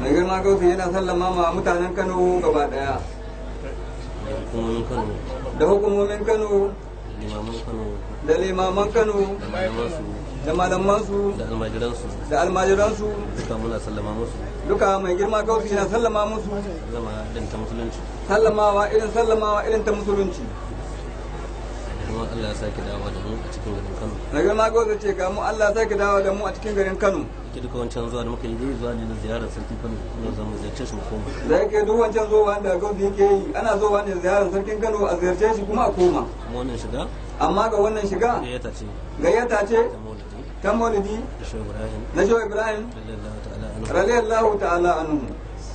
mai girma gausu yana sallama ma mutanen Kano gaba daya da hukumomin Kano da limaman Kano da malamansu da almajiransu duka mai girma gausu yana sallama musu sallamawa irin ta musulunci. Allah ya sake dawo da mu a cikin garin Kano. Na girma gausu ce ga mu Allah ya sake dawo da mu a cikin garin Kano. Ke duka wancan zuwa da muka yi zuwa ne na ziyarar sarkin Kano, kuma za mu ziyarce shi mu koma. Da yake duk wancan zuwa da gausu yake yi ana zuwa ne ziyarar sarkin Kano a ziyarce shi kuma a koma. Kuma wannan shiga? Amma ga wannan shiga? Gayyata ce. Ta Maulidi. Na Shehu Ibrahim. Radiyallahu ta'ala anhu.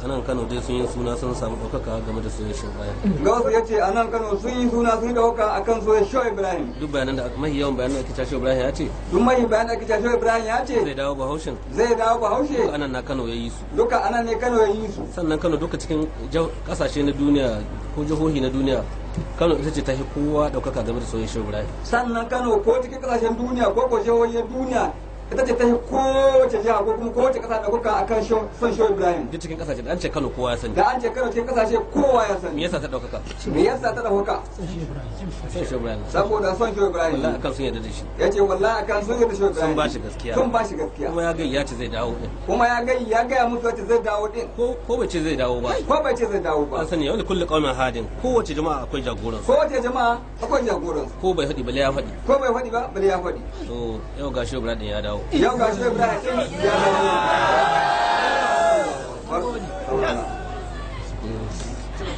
A nan Kano dai sun yi suna sun samu ɗaukaka game da soyayyar Shehu Ibrahim. Gausu ya ce a nan Kano sun yi suna sun ɗauka akan soyayyar Shehu Ibrahim. Duk bayanan da mahi yawan bayanan da ake cewa Shehu Ibrahim ya ce. Duk mahi bayanan da ake cewa Shehu Ibrahim ya ce. Zai dawo Bahaushen. Zai dawo Bahaushe. Duk anan na Kano ya yi su. Duka anan ne Kano ya yi su. Sannan Kano duka cikin kasashe na duniya ko jihohi na duniya Kano ita ce ta fi kowa ɗaukaka game da soyayyar Shehu Ibrahim. Sannan Kano ko cikin kasashen duniya ko jihohin duniya ita ce ta yi kowace jiha ko kuma kowace kasa da kuka akan son Shehu Ibrahim. Duk cikin kasashe da an ce Kano kowa ya sani. Da an ce Kano cikin kasashe kowa ya sani. Me yasa ta ɗaukaka? Me yasa ta ɗaukaka? Son Shehu Ibrahim. Saboda son Shehu Ibrahim. Wallahi akan sun yarda da shi. Ya ce wallahi akan sun yarda da Shehu Ibrahim. Sun ba shi gaskiya. Sun ba shi gaskiya. Kuma ya gayya ce zai dawo din. Kuma ya gaya musu wace zai dawo din. Ko bai ce zai dawo ba. Ko bai ce zai dawo ba. An sani yau da kullu qaumin hadin. Kowace jama'a akwai jagoransu. Kowace jama'a akwai jagoransu. Ko bai faɗi bale ya faɗi. Ko bai faɗi ba bale ya faɗi. To yau ga Shehu Ibrahim ya dawo. Yau ga Shehu Ibrahim ya dawo.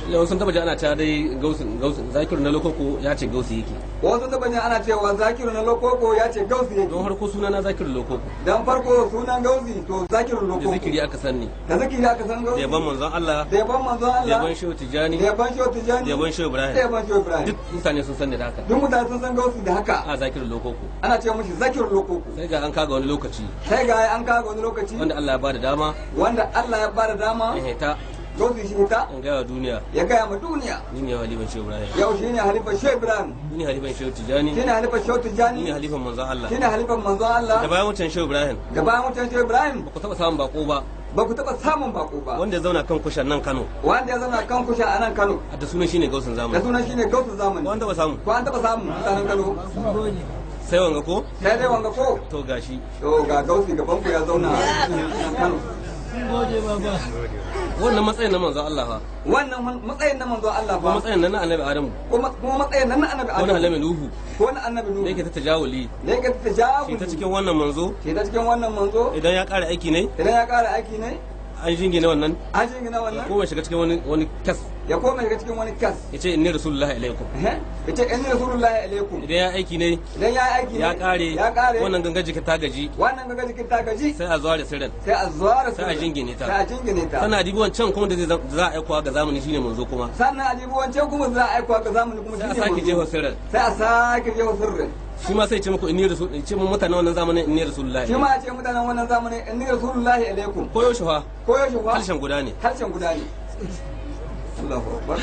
Yau sun taba ji ana cewa dai gausin Zakiru na Lokoko ya ce gausi yake. Wasu taba ji ana cewa Zakiru na Lokoko ya ce gausi yake. Don harko suna na Zakiru Lokoko. Dan farko sunan gausi to Zakiru Lokoko. Da zikiri aka san ni. Da zikiri aka san gausi. Da yaban manzon Allah. Da yaban manzon Allah. Da yaban Shehu Tijani. Da yaban Shehu Tijani. Da yaban Shehu Ibrahim. Da yaban Shehu Ibrahim. Duk mutane sun san da haka. Duk mutane sun san gausi da haka. A Zakiru Lokoko. Ana ce mishi Zakiru Lokoko. Sai ga an kaga wani lokaci. Wanda Allah ya bada dama. Wanda Allah ya bada dama. Ya gausi shi ta in gaya duniya ya gaya ma duniya ni ne halifan Shehu Ibrahim yau shi ne halifan Shehu Ibrahim ni ne halifan Shehu Tijani shi ne halifan Shehu Tijani ni ne halifan manzon Allah shi ne halifan manzon Allah da bayan wucin Shehu Ibrahim da bayan wucin Shehu Ibrahim ba ku taba samun bako ba ba ku taba samun bako ba wanda ya zauna kan kushan nan Kano wanda ya zauna kan kusha a nan Kano da sunan shine gausin zamani da sunan shine gausin zamani ko an taba samu ko an taba samu mutanen Kano sai wanga ko sai dai wanga ko to gashi to ga gausi gaban ku ya zauna a Kano wannan matsayin na manzo Allah fa wannan matsayin na manzo Allah fa matsayin nan na annabi Adamu kuma matsayin nan na annabi Adamu wannan annabi Nuhu ko na annabi Nuhu da yake ta tajawuli da yake ta tajawuli shi ta cikin wannan manzo shi ta cikin wannan manzo idan ya ƙara aiki ne an jingina wannan ko mai shiga cikin wani kas ya koma shiga cikin wani kas ya ce inni rasulullahi alaikum ya ce inni rasulullahi alaikum idan ya aiki ne ya kare wannan ganga jikin ta gaji sai a zuwa da sirrin sai a jingine ta sannan adibi wancan kuma da za a aikowa ga zamani shine manzo kuma sannan adibi wancan kuma za a aikowa ga zamani kuma shine manzo sai a sake jefa sirrin shi ma sai ce muku inni rasul ce mun mutanen wannan zamanin inni rasulullahi shi ma ya ce mutanen wannan zamanin inni rasulullahi alaikum koyo shi fa harshen guda ne Allahu akbar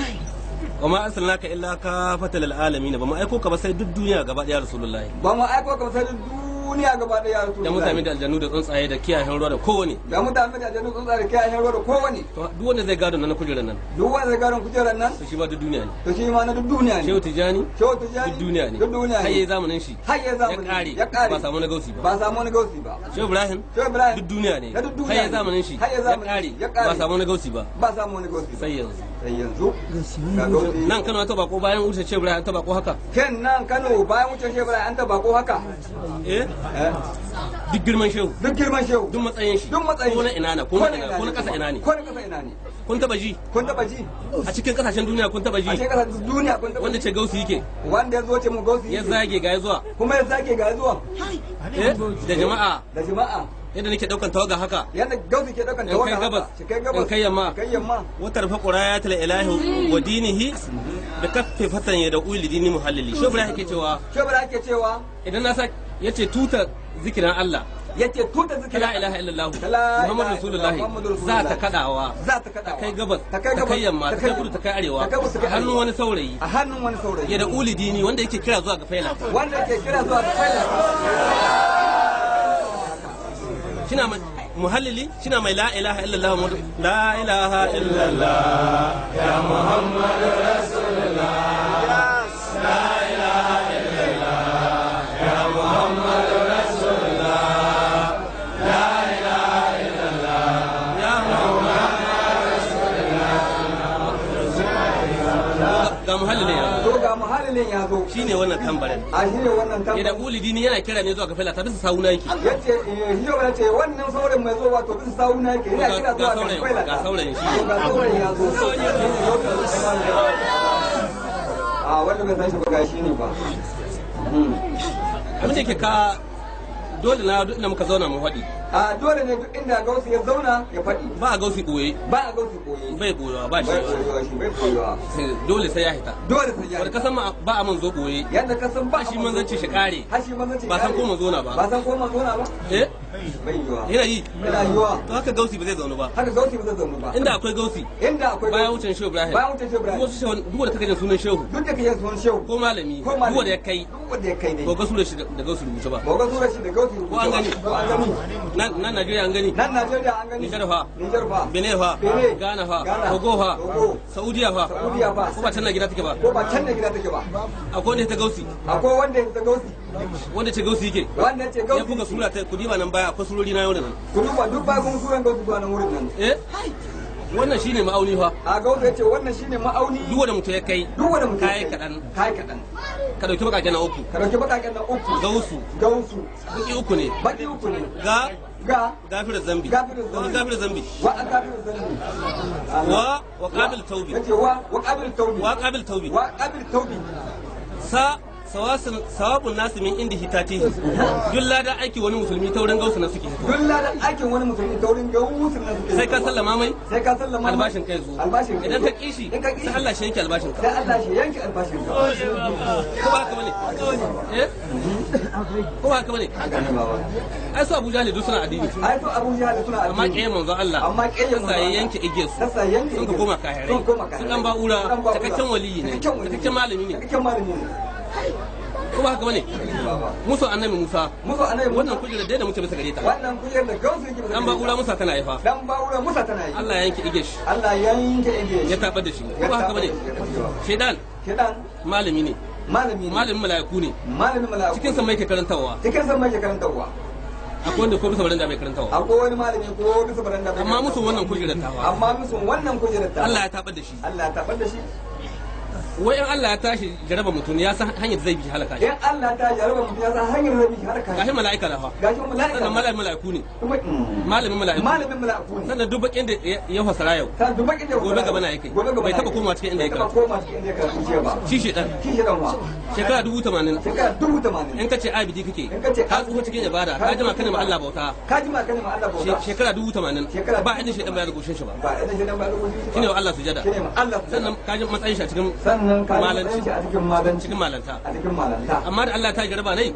wa ma arsalnaka illa kafatan lil alamin ba mu aiko ka ba sai duk duniya gaba daya rasulullahi ba mu aiko ka ba sai duk duniya gaba daya rasulullahi da mutane da aljannu da tsuntsaye da kiyayen ruwa da kowane da mutane da aljannu tsuntsaye da kiyayen ruwa da kowane to duk wanda zai gado nan kujerar nan duk wanda zai gado kujerar nan to shi ma duk duniya ne to shi ma na duk duniya ne Shehu Tijani Shehu Tijani duk duniya ne duk duniya ne hayye zamanin shi hayye zamanin ya kare ba samu na gausi ba Shehu Ibrahim duk duniya ne hayye zamanin shi ya kare ba samu na gausi ba sai yanzu nan Kano ta bako bayan wuce Shehu Ibrahim ta bako haka nan Kano bayan wuce Shehu Ibrahim an ta bako haka duk girman shehu duk matsayin shi ko na ina na ko na kasa ina ne kun taba ji a cikin kasashen duniya kun taba ji wanda ce gausi yake wanda ya zo ce mu gausi ya zage ga zuwa kuma ya zage ga zuwa da jama'a yadda nake daukan tawaga haka yadda gausi ke daukan tawaga haka in kai yamma watar fa qurayatul ilahi wa dinihi da kaffe fatan ya da uli dini muhallili shehu ibrahim yake cewa idan na sa yace tuta zikirin Allah yace tuta zikirin la ilaha illallah muhammadu rasulullahi za ta kadawa ta kai gabas ta kai yamma ta kai kudu ta kai arewa a hannun wani saurayi ya da uli dini wanda yake kira zuwa ga faila shina muhallili shina mai la ilaha illallah la ilaha illallah ya muhammadu rasulullah la ilaha illallah ya muhammadu rasulullah la ilaha illallah ya muhammadu rasulullah ga muhallilin ya to ga muhallilin ya zo shine wannan tambarin a shine wannan tambarin idan ulidi ni yana kira ne zuwa ga fela ta bisa sawuna yake yace hiyo ba ce wannan sauran mai zo wato bisa sawuna yake yana kira zuwa ga fela ga saurayin shi ga saurayin ya zo a wanda bai san shi ba ga shi ne ba abin da ke ka dole na duk inda muka zauna mu faɗi a dole ne duk inda gausi ya zauna ya faɗi ba a gausi ɓoye ba a gausi ɓoye bai ɓoyewa ba shi bai ɓoyewa dole sai ya hita dole sai ya hita kasan ba a mun zo ɓoye yadda kasan ba shi manzanci shi kare ba san ko mun zona ba ba san ko mun zona ba eh bai yiwa yana yi yana yiwa to haka gausi ba zai zaunu ba haka gausi ba zai zaunu ba inda akwai gausi bayan wucin shehu ibrahim bayan wucin shehu ibrahim duk wasu duk da kake jin sunan shehu duk da kake sunan shehu ko malami duk wanda ya kai ne ba ga sunan shi da gausi rubuce ba ba ga sunan shi da gausi rubuce ko an gani nan Najeriya an gani nan Najeriya an gani Nijar fa Benin fa Ghana fa Togo fa Saudiya fa ko ba can na gida take ba ko ba can na gida take ba akwai wanda ta gausi akwai wanda ta gausi wanda ce gausi yake wanda ce gausi ya buga sura ta kudi ba nan baya akwai surori na yau da nan kudi ba duk ba kun suran gausi ba nan wurin nan eh wannan shine ma'auni fa a gausi yace wannan shine ma'auni duk wanda mutum ya kai duk wanda mutum kai kadan ka dauki bakaken na uku gausu baki uku ne gafir zambi wa qabil taubi sawabun nasu min inda hitati duk ladan aiki wani musulmi ta wurin gausu na suke duk ladan aikin wani musulmi ta wurin gausu na suke sai ka sallama mai albashin kai zo idan ka kishi sai Allah shi yanke albashin ka ko ba haka bane eh ko ba haka bane ai su Abuja ne duk suna addini amma kiyaye manzo Allah sai yanke igiyar su sun ka koma kahirai sun dan ba'ura cikakken waliyi ne cikakken malami ne ko ba haka bane musu annabi Musa wannan kujerar da muke bisa gare ta wannan kujerar da gausu yake bisa dan ba'ura Musa tana haifa Allah ya yanke igesh ya tabar da shi ko ba haka bane shedan malami ne malamin mala'iku ne cikin san mai ke karantawa akwai wanda ko bisa baranda bai karantawa akwai wani malami ko bisa baranda bai amma musu wannan kujerar tawa Allah ya tabar da shi wai in Allah ya tashi jaraba mutum ya san hanyar zai bi halaka shi in Allah ta jaraba mutum ya san hanyar zai bi halaka shi gashi mala'ika da fa sannan mala'iku ne malamin mala'iku ne sannan duk bakin da ya fasara yau gobe gaba na yake bai taba komawa cikin inda ya karatu shi shedan shekara 80,000 in kace abidi kake ka tsufa cikin ibada ka jima kana ma Allah bauta shekara 80,000 ba inda shedan bai rugushin shi ba shine wa Allah sujada sannan ka ji matsayin shi a cikin cikin malanta amma da Allah ta jaraba ne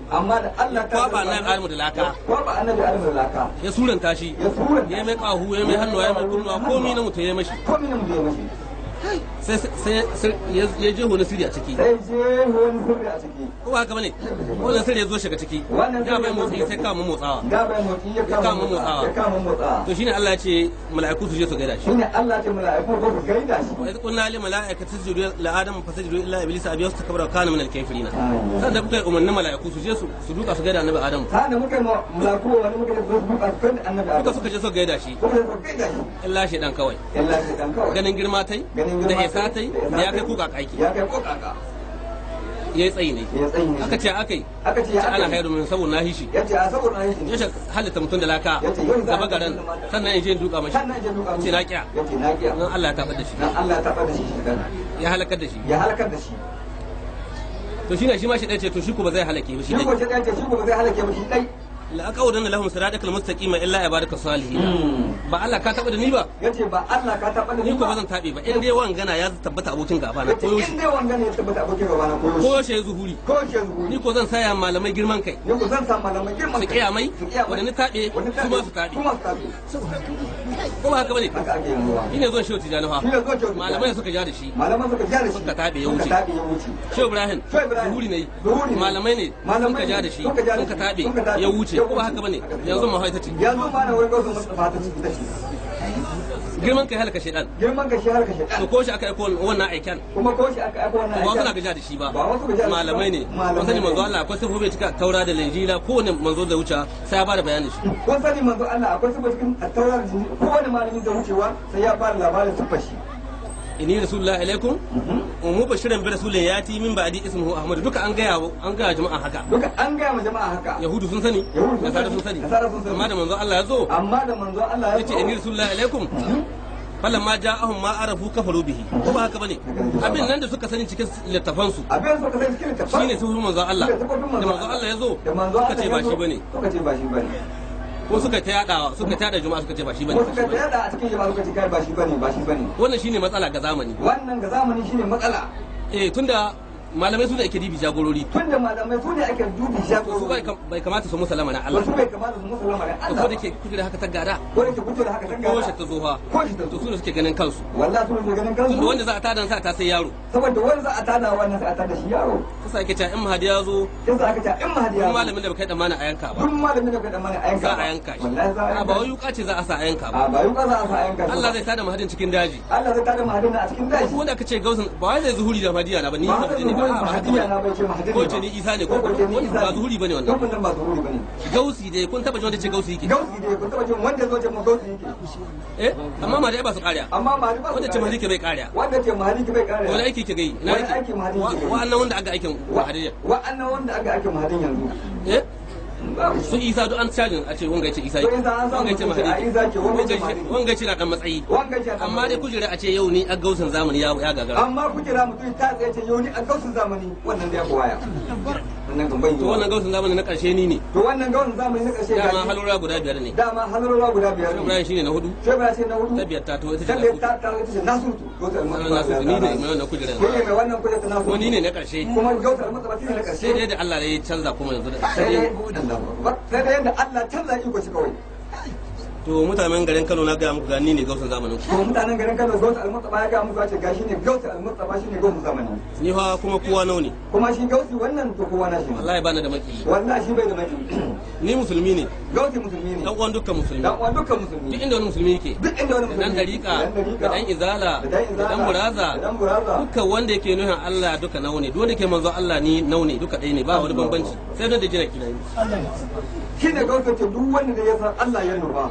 kwaba annabi Adamu da laka ya suranta shi ya mai kahu ya mai hannuwa ya mai kunnuwa komi na mutum ya mashi sai ya je wani sirri a ciki ko ba haka bane wannan sirri ya zo shiga ciki ya bai motsi sai kama motsawa ya kama motsawa to shine Allah ya ce mala'iku su je su gaida shi wa idh qulna lil mala'ikati isjudu li adama fasajadu illa iblisa abiya wastakbara kana min al-kafirin sanda kuka umarni mala'iku su je su duka su gaida annabi Adamu sanda muka mala'iku wani muka duka su gaida annabi Adamu suka je su gaida shi illa shedan kawai ganin girma tai da hesa tai da ya kai kuka aiki ya yi tsayi ne aka ce ana hairu min saboda na hishi ya ce halitta mutum da laka gaba garan sannan in je in duka mashi ce na kya nan Allah ya taɓa da shi ya halakar da shi to shi ne shi ma shi ɗaya ce to shi ko ba zai halake ba shi ɗai la'aqawdan lahum siratal mustaqima illa ibadaka salihin ba Allah ka taba da ni ba yace ba Allah ka taba da ni ko bazan tabe ba in dai wangana ya tabbata abokin gaba na koyo shi in dai wangana ya tabbata abokin gaba na koyo shi zuhuri ni ko zan saya malamai girman kai ni ko zan sa malamai girman kai su kiyamai wanda ni tabe su ma su tabe ko ba haka bane ina zon shehu tijani fa malamai suka ja da shi suka tabe ya wuce shehu Ibrahim zuhuri ne malamai ne suka ja da shi suka tabe ya wuce ce ko ba haka bane yanzu ma haita ce yanzu ma na wurin gausun Mustafa ta ce girman kai halaka shedan girman kai shi halaka shedan to ko shi aka aiko wannan aikan kuma ko shi aka aiko wannan aikan ba suna gaja da shi ba wasu gaja malamai ne kun sani manzo Allah akwai sifofi cika taura da linjila kowane manzo da wuce sai ya bada bayanin shi kun sani manzo Allah akwai sifofi cikin taura da linjila kowane malamin da wucewa sai ya bada labarin sifar shi inni rasulullahi alaikum mu bashiran bi rasulin yati min ba'di ismuhu ahmad duka an gaya jama'a haka duka an gaya ma jama'a haka yahudu sun sani nasara sun sani amma da manzo Allah ya zo yace inni rasulullahi alaikum falamma ja'ahum ma arafu kafaru bihi ko ba haka bane abin nan da suka sani cikin littafan su shine su manzo Allah da manzo Allah ya zo suka ce ba shi bane ko suka ta yada juma'a suka ce ba shi bane suka ta yada a cikin jama'a suka ce kai ba shi bane wannan shine matsala ga zamani shine matsala tunda malamai su ne ake dibi jagorori tunda malamai su ne ake dubi jagorori su bai kamata su musalama na Allah su bai kamata su musalama na Allah ko da ke kujera haka ta gada ko shi ta zo fa to su ne suke ganin kansu wallahi su ne ganin kansu tunda wanda za a tada sa ta sai yaro saboda wanda za a tada wannan sai a tada shi yaro kasa ake cewa in mahadi ya zo malamin da bai kai damana a yanka ba za a yanka shi ba wai yuka ce za a sa a yanka ba Allah zai tada mahadin cikin daji a cikin daji wanda aka ce gausun ba wai zai zuhuri da mahadiya na ba ni mahadi ne ko ce ni isa ne ko ba zuhuri bane wannan gausi dai kun taba jin wanda ce gausi yake amma ma dai ba su kariya wanda ce mahadi ke bai kariya wani aiki ke gai na aiki wa'annan wanda aka aikin mahadin yanzu su isa duk an cajin a ce wanga ce isa wanga ce mahadi wanga ce na dan matsayi amma dai kujera a ce yau ni a gausun zamani ya gagara amma kujera mutum ta tsaye ce yau ni a gausun zamani wannan da ya buwaya to wannan gausun zamani na karshe ni ne to wannan gausun zamani na karshe dama halura guda biyar ne Ibrahim shine na hudu ta biyar ta to ita ce nasutu ni ne mai wannan kujera kuma ni ne na karshe kuma gausun matsabati ne na karshe sai dai da Allah ya canza kuma yanzu da sai da yadda Allah canza iko shi kawai to mutanen garin Kano na ga muku gani ne gausun zamanin ku to mutanen garin Kano gausun almustaba ya ga muku ce gashi ne gausun almustaba shine gausun zamanin ni fa kuma kowa nau ne kuma shi gausi wannan to kowa na shi wallahi bana da maki wallahi shi bai da maki ni musulmi ne gausi musulmi ne dan uwan dukkan musulmi duk inda wani musulmi yake dan dariqa da dan izala da dan muraza duka wanda yake nuhin Allah duka nau ne duk wanda yake manzo Allah ni nau ne duka ɗaya ne ba wani bambanci sai da jira kina shi ne gausi ce duk wanda da ya san Allah ya nufa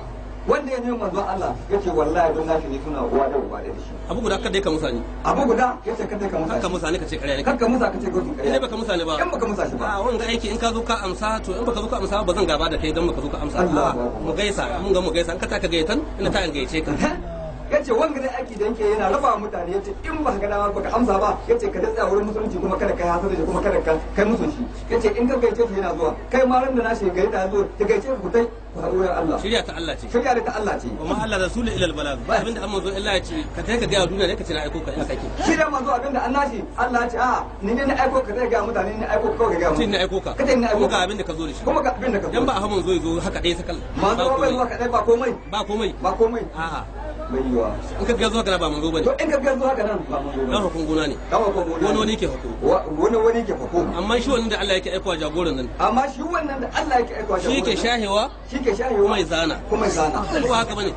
wanda ya nemi manzon Allah yace wallahi don nashi ne suna uwa da uba da shi abu guda kada ka musani abu guda yace kada ka musani ka musani ka ce ƙarya ne ka musa ka ce gausi ƙarya ne baka musani ba in baka musa shi ba a wanga aiki in ka zo ka amsa to in baka zo ka amsa ba zan gaba da kai dan baka zo ka amsa mu gaisa mu gaisa in ka taka gayatan ina ta gayyace ka yace wanga dai aiki da yake yana raba mutane yace in ba ka dama baka amsa ba yace ka tsaya wurin musulunci kuma kada kai hasada kuma kada ka kai musulunci yace in ka gaice shi yana zuwa kai ma ran da nashi gaita zo ta gaice ku tai Allah shirya ta Allah ce shirya ta Allah ce kuma Allah rasulu ila albalag ba abinda amma zo Allah ya ce ka tai ka ga duniya ne ka ce na aiko ka ya kake shirya ma zo abinda annashi Allah ya ce a ni ne na aiko ka tai ga mutane ne aiko ka ga mutane ne aiko ka kace ne aiko ka abinda ka zo da shi kuma ga abinda ka zo dan ba hamun zo haka dai sakal ma zo ba zuwa ka dai ba komai a'a bai yiwa in ka ga zuwa kana ba manzo bane to in ka ga zuwa kana ba manzo bane dan hukun gona ne wani ke hukun wani ke hukun amma shi wannan da Allah yake aikowa jagoran nan amma shi wannan da Allah yake aikowa jagoran shi ke shahewa kuma zana ko ba haka bane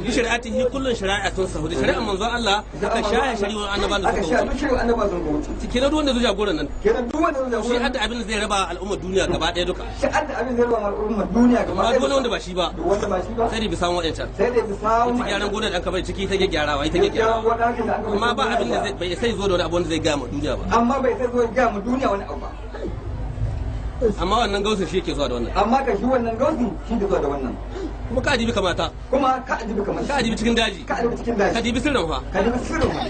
bi shari'atihi kullun shari'atun sahudi shari'an manzo Allah ka shahe shari'ar annabawan da suka wuce kenan duk wanda zai jagoran nan kenan duk wanda zai jagoran shi hadda abin da zai raba al'ummar duniya gaba ɗaya duka shi hadda abin zai raba al'ummar duniya gaba ɗaya amma wanda ba shi ba sai da bisan wadancan sai da bisan ita gyaran gonar da aka bai ciki ta gyarawa ita gyarawa amma ba abin da bai sai zo da wani abu wanda zai ga mu duniya ba amma bai sai zo ga mu duniya wani abu ba amma wannan gausin shi ke zuwa da wannan amma ka shi wannan gausin shi ke zuwa da wannan kuma ka adibi kamata kuma ka adibi kamata ka adibi cikin daji ka adibi cikin daji ka adibi sirrin fa ka adibi sirrin fa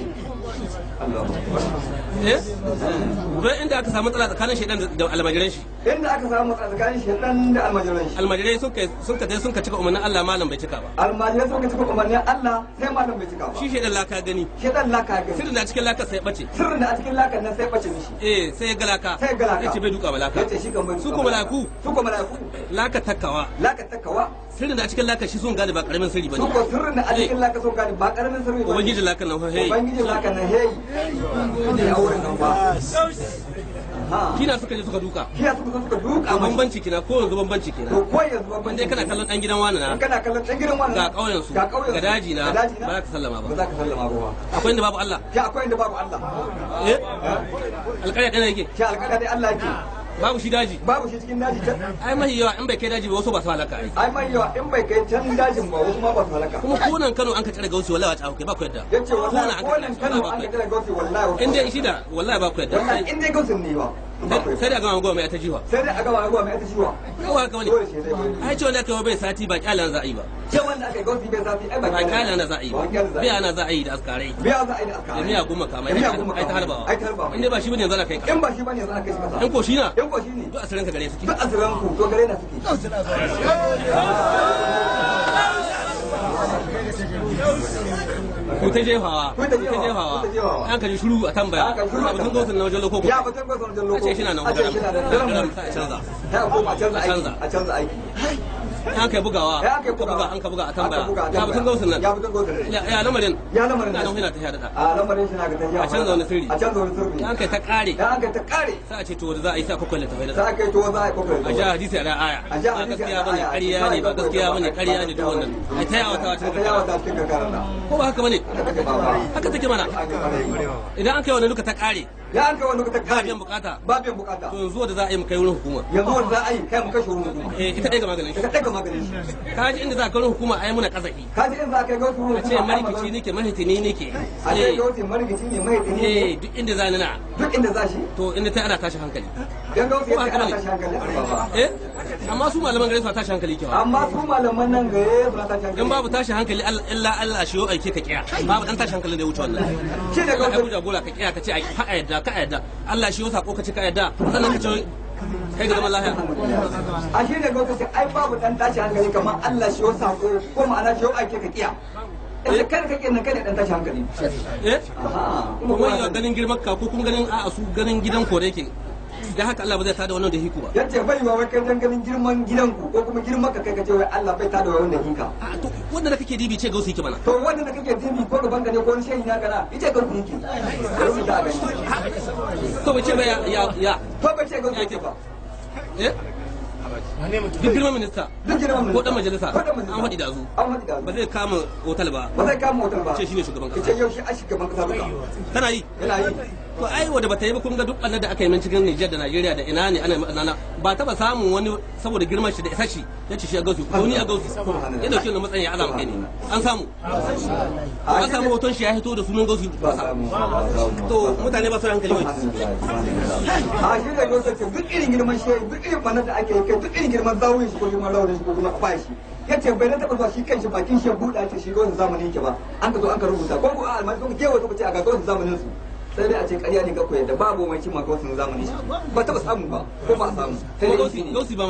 don inda aka samu matsala tsakanin shaidan da almajiran shi inda aka samu matsala tsakanin shaidan da almajiran shi almajirai sun ka cika umarnin Allah malam bai cika ba almajirai sun ka cika umarnin Allah sai malam bai cika ba shi shaidan laka gani sirrin da cikin laka sai bace sirrin da cikin laka nan sai bace mishi sai ga laka yace bai duka ba laka yace shi kan bai su kuma malaku laka takawa sirrin da cikin laka shi sun gane ba karamin sirri bane su ko sirrin da cikin laka sun gane ba karamin sirri bane ubangiji laka nan hey ubangiji laka nan hey ne a wurin nan ba kina suka je suka duka suka duka bambanci kina ko yanzu bambanci kina ko yanzu bambanci kana kallon dan gidan wani na kana kallon dan gidan wani ga kauyen su ga daji na ba za ka sallama ba akwai inda babu Allah akwai inda babu Allah alƙarya ɗaya yake alƙarya dai Allah yake babu shi daji babu shi cikin daji can ai mai yawa in bai kai daji ba wasu ba su halaka ai mai yawa in bai kai can dajin ba wasu ma ba su halaka kuma konan Kano an ka tsare gausi wallahi wata kai ba ku yadda yace wallahi konan Kano an ka tsare gausi wallahi in dai shi da wallahi ba ku yadda wallahi in dai gausin ne ba sai da gama goma mai ta jiwa sai da aka gama mai ta jiwa kawai haka wani ai ce wanda kai bai sati ba kyalan za a yi ba ce wanda aka gausi bai sati ai ba kyalan na za a yi ba biya na za a yi da askarai biya za a yi da askarai da miya goma kamar ai ta harbawa in dai ba shi bane yanzu ana kai in ba shi bane yanzu ana kai shi kasa in ko shi na in ko shi ne duk asirin ka gare suke duk asirin ku to gare na suke ku ta jefawa an ka ji shuru a tambaya a batun gautin na wajen lokoko ya batun gautin na wajen lokoko a ce shi na nan wajen a canza aiki an kai bugawa an ka buga a tambaya ya batun gautin nan ya lamarin na nan yana ta yada a lamarin shi na ga tafiya a canza wani sirri an kai ta kare sai a ce to da za a yi sa kwakwale ta faida sai a kai to za a yi kwakwale a ja hadisi a aya ba gaskiya bane ƙarya ne ba gaskiya bane ƙarya ne duk wannan a ta yawa ta cikin karara ko ba haka bane haka take mana idan an kai wani duka ta kare ya an kai wani duka ta kare ba biyan bukata to yanzu da za a yi mu kai wurin hukuma yanzu wanda za a yi kai mu kai wurin hukuma ita ɗaya ga maganin shi ka ji inda za ka kai wurin hukuma a yi muna kazafi ka ji inda za ka kai wurin hukuma a ce marikici nake mahitini nake a ce gauti marikici ne mahitini ne duk inda za ni na duk inda za shi to inda ta ana tashi hankali dan gauti ya ana tashi hankali amma su malaman gare su tashi hankali kewa amma su malaman nan gare su tashi hankali in babu tashi hankali illa Allah shi yo aike ka kiya babu dan tashi hankali da ya wuce wannan shi da gauti Abuja gola ka kiya ka ce ka yadda Allah shi yo sako ka ce ka yadda sannan ka ce kai ga zaman lafiya a shi da gauti ai babu dan tashi hankali kamar Allah shi yo sako ko ma'ana shi yo aike ka kiya da kar kake nan kada dan tashi hankali kuma ya ganin girman ka ko kuma ganin a su ganin gidan ko da yake da haka Allah ba zai tada wannan da hiku ba yace bai wa kai dan ganin girman gidanku ko kuma girman ka kai kace wai Allah bai tada wannan da hika to wanda da kake dibi ce gausi yake bana to wanda da kake dibi ko gaban ka ne ko shehi na kana yace gausi yake to bai ce ba ya to bai ce gausi yake ba duk girman minista ko dan majalisa an faɗi da zu ba zai kama otal ba ce shi ne shugaban kasa ce yau shi a shugaban kasa ba tana yi to ai wanda bata yi ba kun ga duk da aka yi min cikin Niger da Najeriya da ina ne ana ba taba samun wani saboda girman shi da isa shi ya ce shi a gausu ko ni a gausu ya dauke ni matsayin ya alama kai ne an samu hoton shi ya hito da sunan gausu ba to mutane ba su hankali wai a shi da gausu ce duk irin girman shi duk irin banar da ake yi kai duk irin girman zawun shi ko girman rawar shi ko kuma kwashi yace bai na taba zuwa shi kanshi bakin shi buɗa ce shi gausu zamanin ke ba an ka zo an ka rubuta ko ku a almasi ko kewa ko ce a ga gausu zamanin su sai dai a ce ƙarya ne ga koyar da babu mai cin maka wasu zamani ba taɓa samu ba ko ba a samu sai dai gausi ba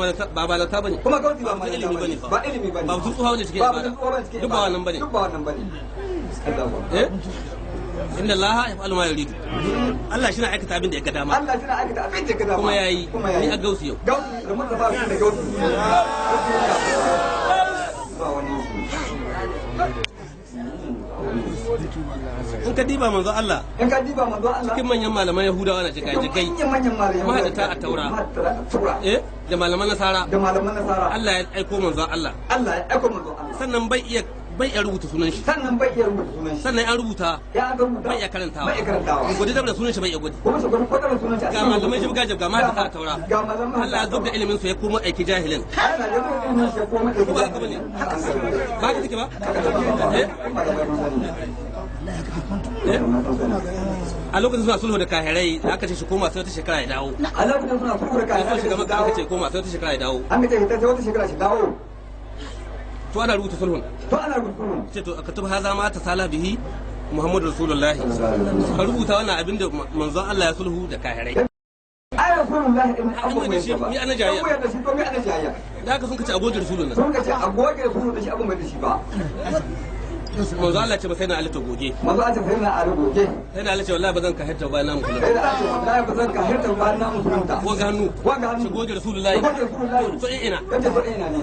malata bane kuma gausi ba malata ilimi bane ba ilimi bane ba su tsuha wanda cike duk ba wannan bane inna Allah yaf'alu ma yuridu Allah shi na aikata abin da ya ga dama Allah shi na aikata abin da ya ga dama kuma yayi ni a gausi yau gausi da mutum ba shi da gausi ba wani in ka diba manzo Allah cikin manyan malaman Yahudawa na jikai mahadata a taura da malaman Nasara Allah ya aiko manzo Allah sannan bai iya rubuta sunan shi sannan an rubuta bai iya karantawa gudu da sunan shi bai iya gudu ga malamai jibga jibga mahadata a taura Allah ya zub da ilimin su ya koma aiki jahilin ba ka bane ba ka take ba a lokacin suna sulhu da kahirai da aka ce shi koma sai wata shekara ya dawo a lokacin suna sulhu da kahirai shiga maka aka ce koma sai wata shekara ya dawo an ce ta wata shekara shi dawo to ana rubuta sulhun ce to aka tuba haza ma ta sala bihi Muhammadu Rasulullahi ka rubuta wannan abin da manzon Allah ya sulhu da kahirai ai Rasulullahi in abu mai shi mi ana jayya da haka sun kace agoge Rasulullahi sun kace agoge Rasulullahi da shi abu mai da shi ba manzo Allah ce ba sai na alita goge manzo Allah ce sai na alita goge sai na alita wallahi bazan ka harta ba na musulunta sai na wallahi bazan ka harta ba na musulunta ko ga hannu shi goge Rasulullahi to ina yace to ina ne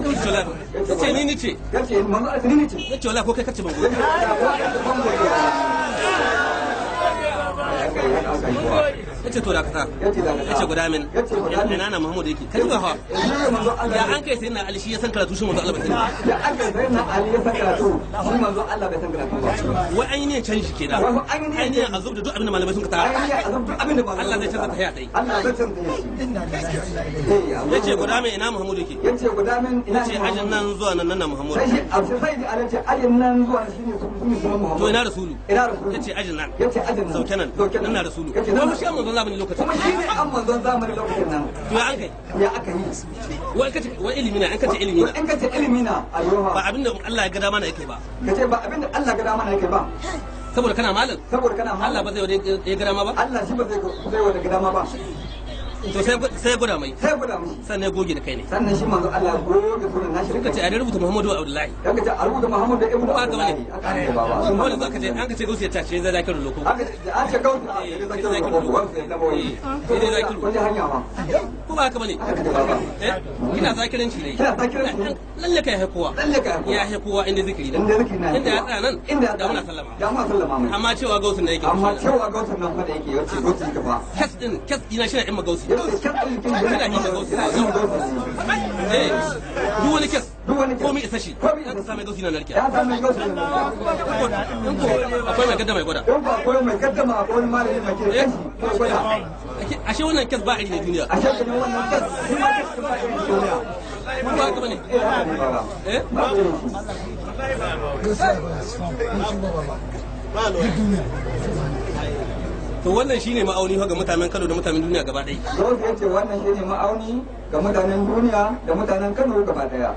yace ni nice yace manzo Allah ni nice yace wallahi ko kai kace ban goge yace to da kasa yace da kasa yace guda min ina na Muhammadu yake kai ba ha ya an kai sai na Ali shi ya san karatu shi manzo Allah bai sani ya an kai sai na Ali ya san karatu shi manzo Allah bai san karatu ba wai ainihin canji kenan ainihin azub da duk abin da malamai sun ka tara Allah zai canza ta haya dai Allah zai canza shi yace guda min ina Muhammadu yake yace guda min ina yace ajin nan zuwa nan nan Muhammadu sai da Allah ce ajin nan zuwa shine sunan Muhammadu to ina rasulu ina rasulu yace ajin nan yace ajin nan sauke nan nan na rasulu ko shi an manzon zamani lokacin kuma shi ne an manzon zamani lokacin nan to ya an kai ya aka yi wai kace wai ilimi na an kace ilimi na in kace ilimi na ayyuha ba abinda Allah ya ga dama na yake ba kace ba abinda Allah ga dama na yake ba saboda kana malam saboda kana malam Allah ba zai wada ya ga dama ba Allah shi ba zai wada ga dama ba to sai guda mai sannan ya goge da kai ne sannan shi manzo Allah goge sunan nashi suka ce a rubuta Muhammadu Abdullahi kaga ce a rubuta Muhammadu ibnu ba ga Abdullahi bane sun wani zaka ce an ka ce gausu ya tace zai zakirin loko an ce gausu zai zakirin loko wanda na boye sai zakirin kun ji hanya ma ko ba haka bane kina zakirin shi ne kina zakirin shi lalle kai haikuwa lalle kai ya haikuwa inda zikiri inda zikiri na inda ya tsaya nan inda da muna sallama da muna sallama mai amma cewa gausun da yake amma cewa gausun nan fa da yake yace gausu ka fa kes ina shi na in magausi yana ina in magausi duk wani kes komai isa shi ya same gausi na narkiya ya same gausi na akwai mai gaddama mai gwada akwai mai gaddama akwai wani malami mai kira ko gwada ashe wannan kes ba iri ne duniya ashe wannan kes shi ma kes ba iri ne duniya ko ba haka bane to wannan shine ma'auni ga mutanen Kano da mutanen duniya gaba ɗaya. Dole yace wannan shine ma'auni ga mutanen duniya da mutanen Kano gaba ɗaya.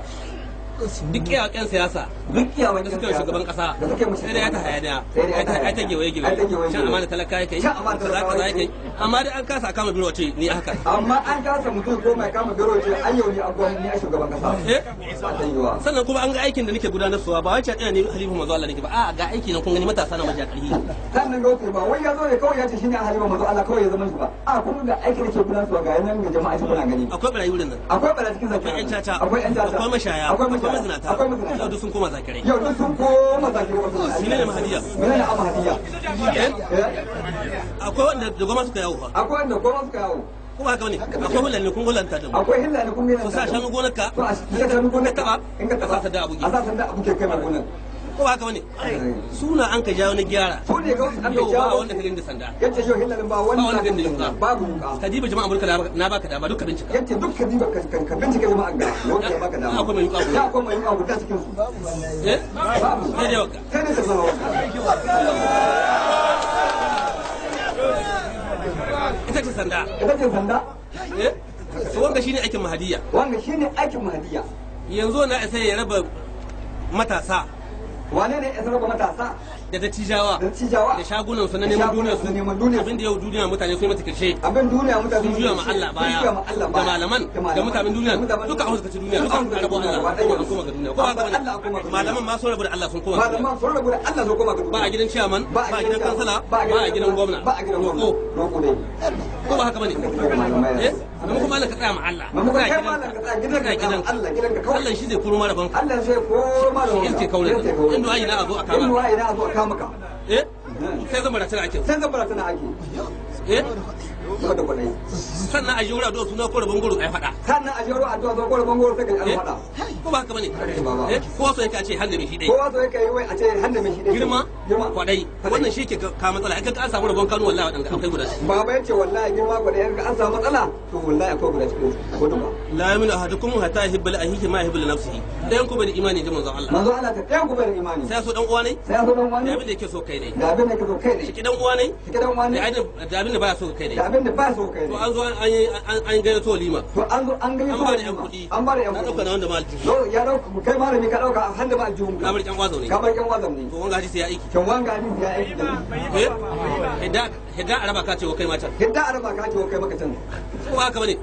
Duk yawaken siyasa da suka yi shugaban kasa sai da ya ta hayaniya ai ta gewaye shan amana talaka yake yi kaza yake amma dai an kasa kama biro ce ni haka amma an kasa mutum ko mai kama biro ce ai yau ni a gwamnati ni a shugaban kasa sannan kuma an ga aikin da nake gudanar suwa ba wai ina ne halifa manzo Allah nake ba a ga aiki nan kun gani matasa na majiya karhi sannan ga ba wai ya zo ne kawai ya ce shine halifa manzo Allah kawai ya zama shi ba a kun ga aikin da ke gudanar suwa ga yanan ga jama'a shi kuna gani akwai barayi wurin nan akwai barayi cikin zakka akwai yan caca akwai mashaya akwai mazinata yau duk sun koma zakirai yau duk sun koma zakirai mene ne mahadiya mene ne mahadiya akwai wanda da goma suka yawo akwai wanda goma suka yawo ko ba haka bane akwai hulani kun hulanta da mu akwai hulani kun hulanta sa shanu gonar ka to a shanu gonar ka in ka taba sa da abuki a sa da abuki kai mai gonar ko haka bane suna an ka jawo na gyara ko ne ga an ka jawo wanda ka da sanda yace yau hillalin ba wanda ka da yuka babu yuka kadiba jama'a Amurka na baka dama duka bincika yace duk kadiba ka bincika jama'a ga wanda baka dama akwai mai yuka ya akwai mai yuka guda cikin su babu sai da waka sai ne ka zama ita ce sanda wanga shine aikin mahadiya yanzu na sai ya raba matasa wane ne ya raba matasa da dattijawa da shagunan su na neman duniya su abin da yau duniya mutane sun mata kirshe abin duniya mutane sun juya ma Allah baya da malaman da mutanen duniya duka an suka ci duniya duka an rabo Allah kuma an koma ga duniya ko haka bane malaman ma sun rabu da Allah sun koma ga malaman sun rabu da Allah sun koma ga ba a gidan chairman ba a gidan kansala ba a gidan gwamna ba a gidan roko ne ko ba haka bane amma kuma Allah ka tsaya ma Allah amma kai ma Allah ka tsaya gidan Allah gidan ka kawai Allah shi zai kurma da banka Allah sai kurma da banka yake kaure inda ayi na a zo a kama inda ayi na a zo a kama ka sai zama da tana ake da kwadai sannan a jura addu'a suna kore bangoro ai fada sannan a jura addu'a suna kore bangoro sai ka an fada ko ba haka bane ko so yake a ce handa mai shi dai ko so yake wai a ce handa mai shi dai girma kwadai wannan shi ke ka matsala ai ka an samu rabon kanu wallahi wadanda akwai guda baba yace wallahi girma kwadai in ka an samu matsala to wallahi akwai guda cikin ko duka la yaminu ahadukum hatta yuhibbu li ahihi ma yuhibbu li nafsihi dayan ku bai da imani da manzon Allah ta dayan ku bai da imani sai so dan uwa ne sai so dan uwa ne da abin da yake so kai ne da abin da yake so kai ne shi dan uwa ne dan uwa ne da abin da baya so kai ne da abin da ba so kai ne to an zo an gayyato lima to an zo an gayyato an ba da yan kuɗi an ba da yan kuɗi dauka na wanda maliki ya dauka kai malami ka dauka an handa ba aljihun ka bar kyan wazo ne ka bar kyan wazo ne to wanga hadisi ya aiki kan wanga hadisi ya aiki da hidda araba ka ce wa kai mata hidda araba ka ce wa kai maka can ko haka bane